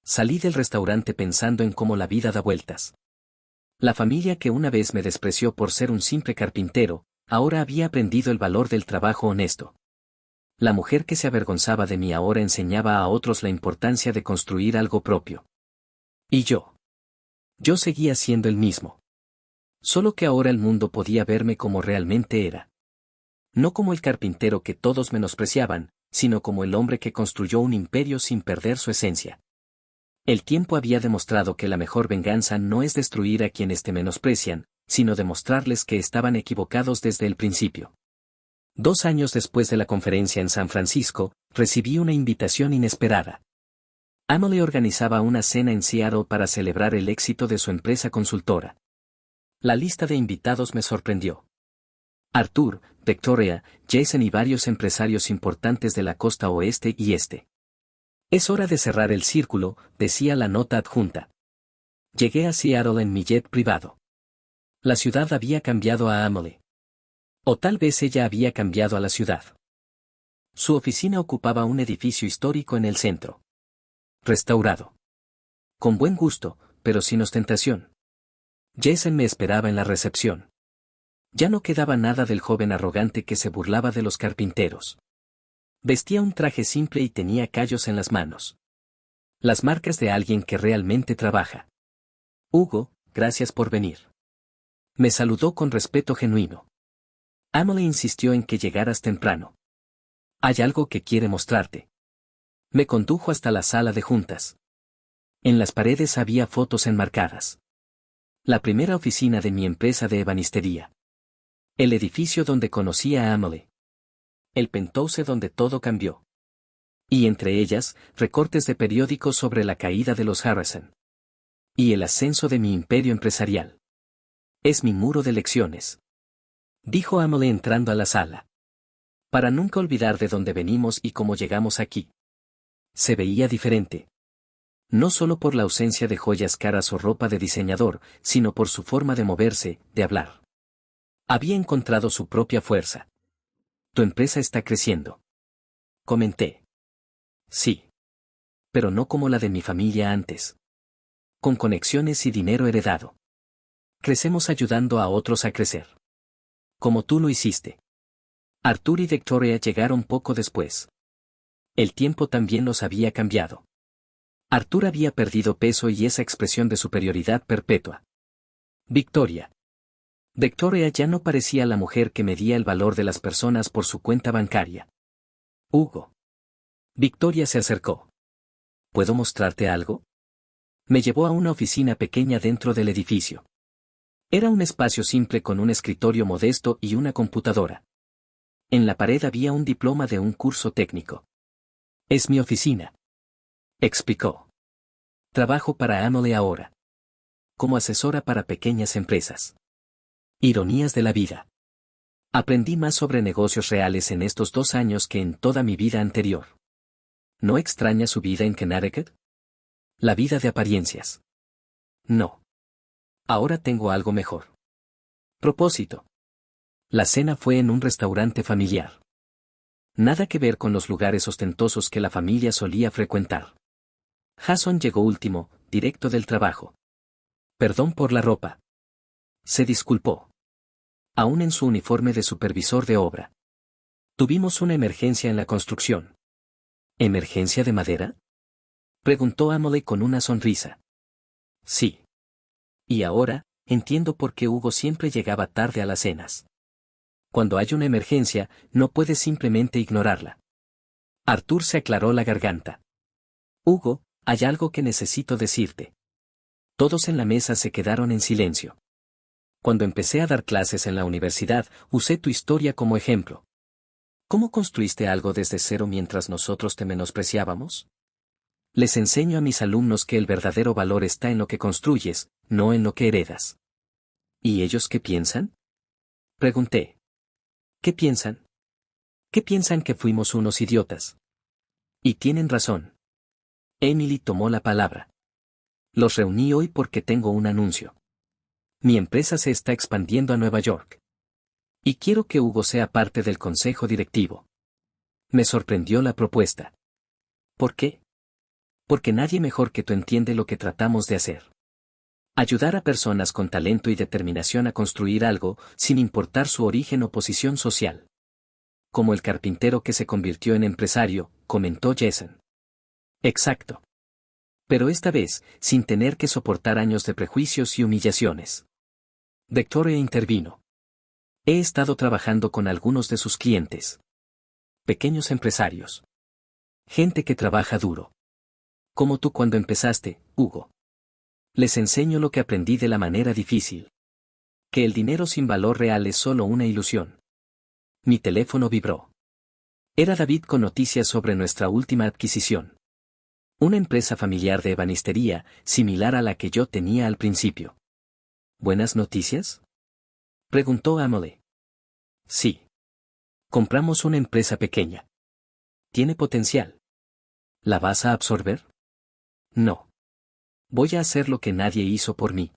Salí del restaurante pensando en cómo la vida da vueltas. La familia que una vez me despreció por ser un simple carpintero, ahora había aprendido el valor del trabajo honesto. La mujer que se avergonzaba de mí ahora enseñaba a otros la importancia de construir algo propio. Y yo. Yo seguía siendo el mismo. Solo que ahora el mundo podía verme como realmente era. No como el carpintero que todos menospreciaban, sino como el hombre que construyó un imperio sin perder su esencia. El tiempo había demostrado que la mejor venganza no es destruir a quienes te menosprecian, sino demostrarles que estaban equivocados desde el principio. 2 años después de la conferencia en San Francisco, recibí una invitación inesperada. Emily organizaba una cena en Seattle para celebrar el éxito de su empresa consultora. La lista de invitados me sorprendió. Arthur, Victoria, Jason y varios empresarios importantes de la costa oeste y este. Es hora de cerrar el círculo, decía la nota adjunta. Llegué a Seattle en mi jet privado. La ciudad había cambiado a Emily. O tal vez ella había cambiado a la ciudad. Su oficina ocupaba un edificio histórico en el centro. Restaurado. Con buen gusto, pero sin ostentación. Jason me esperaba en la recepción. Ya no quedaba nada del joven arrogante que se burlaba de los carpinteros. Vestía un traje simple y tenía callos en las manos. Las marcas de alguien que realmente trabaja. Hugo, gracias por venir. Me saludó con respeto genuino. Emily insistió en que llegaras temprano. Hay algo que quiere mostrarte. Me condujo hasta la sala de juntas. En las paredes había fotos enmarcadas. La primera oficina de mi empresa de ebanistería. El edificio donde conocí a Emily. El penthouse donde todo cambió. Y entre ellas, recortes de periódicos sobre la caída de los Harrison. Y el ascenso de mi imperio empresarial. Es mi muro de lecciones. Dijo Emily entrando a la sala. Para nunca olvidar de dónde venimos y cómo llegamos aquí. Se veía diferente. No solo por la ausencia de joyas caras o ropa de diseñador, sino por su forma de moverse, de hablar. Había encontrado su propia fuerza. Tu empresa está creciendo. Comenté. Sí. Pero no como la de mi familia antes. Con conexiones y dinero heredado. Crecemos ayudando a otros a crecer. Como tú lo hiciste. Arthur y Victoria llegaron poco después. El tiempo también los había cambiado. Arthur había perdido peso y esa expresión de superioridad perpetua. Victoria. Victoria ya no parecía la mujer que medía el valor de las personas por su cuenta bancaria. Hugo. Victoria se acercó. ¿Puedo mostrarte algo? Me llevó a una oficina pequeña dentro del edificio. Era un espacio simple con un escritorio modesto y una computadora. En la pared había un diploma de un curso técnico. Es mi oficina. Explicó. Trabajo para Emily ahora. Como asesora para pequeñas empresas. Ironías de la vida. Aprendí más sobre negocios reales en estos 2 años que en toda mi vida anterior. ¿No extraña su vida en Connecticut? La vida de apariencias. No. Ahora tengo algo mejor. Propósito. La cena fue en un restaurante familiar. Nada que ver con los lugares ostentosos que la familia solía frecuentar. Jason llegó último, directo del trabajo. Perdón por la ropa. Se disculpó. Aún en su uniforme de supervisor de obra. Tuvimos una emergencia en la construcción. ¿Emergencia de madera? Preguntó Emily con una sonrisa. Sí. Y ahora, entiendo por qué Hugo siempre llegaba tarde a las cenas. Cuando hay una emergencia, no puedes simplemente ignorarla. Arthur se aclaró la garganta. Hugo, hay algo que necesito decirte. Todos en la mesa se quedaron en silencio. Cuando empecé a dar clases en la universidad, usé tu historia como ejemplo. ¿Cómo construiste algo desde cero mientras nosotros te menospreciábamos? Les enseño a mis alumnos que el verdadero valor está en lo que construyes, no en lo que heredas. ¿Y ellos qué piensan? Pregunté. ¿Qué piensan? ¿Qué piensan que fuimos unos idiotas? Y tienen razón. Emily tomó la palabra. Los reuní hoy porque tengo un anuncio. Mi empresa se está expandiendo a Nueva York. Y quiero que Hugo sea parte del consejo directivo. Me sorprendió la propuesta. ¿Por qué? Porque nadie mejor que tú entiende lo que tratamos de hacer. Ayudar a personas con talento y determinación a construir algo, sin importar su origen o posición social. Como el carpintero que se convirtió en empresario, comentó Jason. Exacto. Pero esta vez, sin tener que soportar años de prejuicios y humillaciones. Victoria intervino. He estado trabajando con algunos de sus clientes. Pequeños empresarios. Gente que trabaja duro. Como tú cuando empezaste, Hugo. Les enseño lo que aprendí de la manera difícil. Que el dinero sin valor real es solo una ilusión. Mi teléfono vibró. Era David con noticias sobre nuestra última adquisición. Una empresa familiar de ebanistería, similar a la que yo tenía al principio. ¿Buenas noticias? Preguntó Emily. Sí. Compramos una empresa pequeña. ¿Tiene potencial? ¿La vas a absorber? No. Voy a hacer lo que nadie hizo por mí.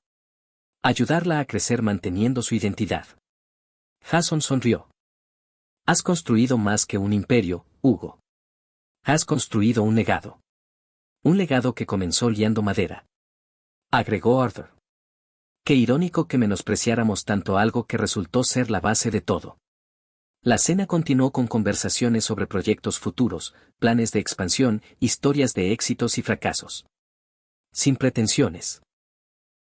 Ayudarla a crecer manteniendo su identidad. Jason sonrió. Has construido más que un imperio, Hugo. Has construido un legado. Un legado que comenzó liando madera. Agregó Arthur. Qué irónico que menospreciáramos tanto algo que resultó ser la base de todo. La cena continuó con conversaciones sobre proyectos futuros, planes de expansión, historias de éxitos y fracasos. Sin pretensiones.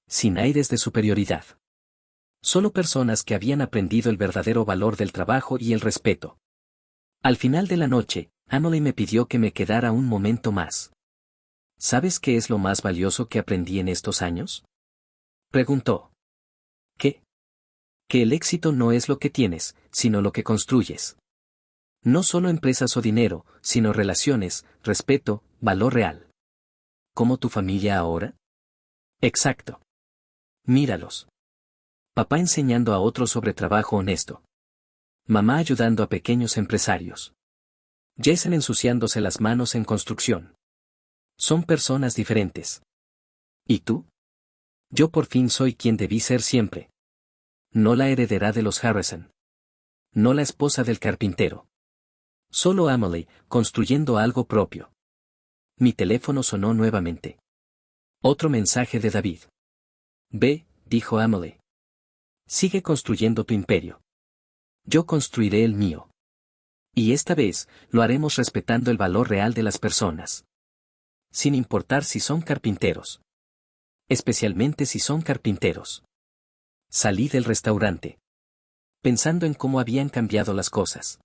Sin aires de superioridad. Solo personas que habían aprendido el verdadero valor del trabajo y el respeto. Al final de la noche, Emily me pidió que me quedara un momento más. ¿Sabes qué es lo más valioso que aprendí en estos años? Preguntó. ¿Qué? Que el éxito no es lo que tienes, sino lo que construyes. No solo empresas o dinero, sino relaciones, respeto, valor real. ¿Como tu familia ahora? Exacto. Míralos. Papá enseñando a otros sobre trabajo honesto. Mamá ayudando a pequeños empresarios. Jason ensuciándose las manos en construcción. Son personas diferentes. ¿Y tú? Yo por fin soy quien debí ser siempre. No la heredera de los Harrison. No la esposa del carpintero. Solo Emily, construyendo algo propio. Mi teléfono sonó nuevamente. Otro mensaje de David. Ve, dijo Emily. Sigue construyendo tu imperio. Yo construiré el mío. Y esta vez, lo haremos respetando el valor real de las personas. Sin importar si son carpinteros. Especialmente si son carpinteros. Salí del restaurante. Pensando en cómo habían cambiado las cosas.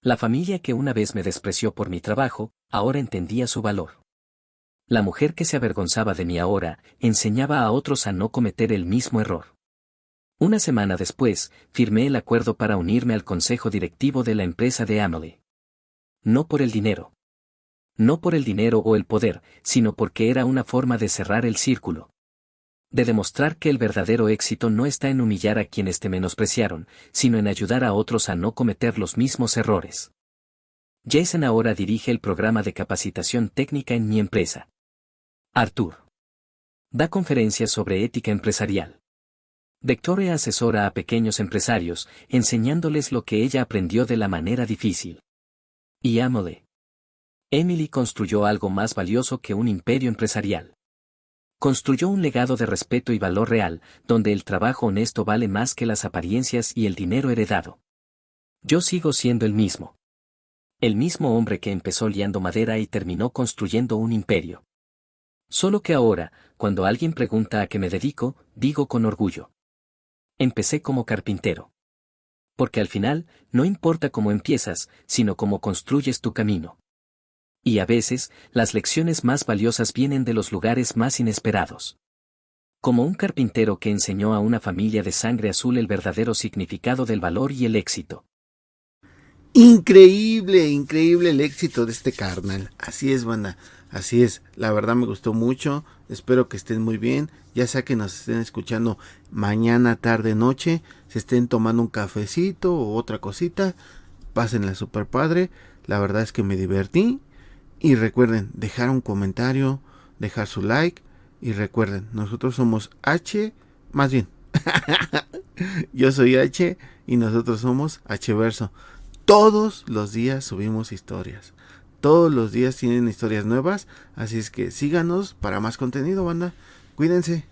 La familia que una vez me despreció por mi trabajo, ahora entendía su valor. La mujer que se avergonzaba de mí ahora, enseñaba a otros a no cometer el mismo error. Una semana después, firmé el acuerdo para unirme al consejo directivo de la empresa de Emily. No por el dinero. No por el dinero o el poder, sino porque era una forma de cerrar el círculo. De demostrar que el verdadero éxito no está en humillar a quienes te menospreciaron, sino en ayudar a otros a no cometer los mismos errores. Jason ahora dirige el programa de capacitación técnica en mi empresa. Arthur. Da conferencias sobre ética empresarial. Victoria asesora a pequeños empresarios, enseñándoles lo que ella aprendió de la manera difícil. Y Emily construyó algo más valioso que un imperio empresarial. Construyó un legado de respeto y valor real, donde el trabajo honesto vale más que las apariencias y el dinero heredado. Yo sigo siendo el mismo. El mismo hombre que empezó liando madera y terminó construyendo un imperio. Solo que ahora, cuando alguien pregunta a qué me dedico, digo con orgullo. Empecé como carpintero. Porque al final, no importa cómo empiezas, sino cómo construyes tu camino. Y a veces, las lecciones más valiosas vienen de los lugares más inesperados. como un carpintero que enseñó a una familia de sangre azul el verdadero significado del valor y el éxito. Increíble, increíble el éxito de este carnal. Así es, banda. Así es. La verdad me gustó mucho. Espero que estén muy bien. Ya sea que nos estén escuchando mañana, tarde, noche. Se estén tomando un cafecito o otra cosita. Pásenla super padre. La verdad es que me divertí. Y recuerden, dejar un comentario, dejar su like. Y recuerden, nosotros somos H. Más bien, yo soy H y nosotros somos H Verso. Todos los días subimos historias. Todos los días tienen historias nuevas. Así es que síganos para más contenido, banda. Cuídense.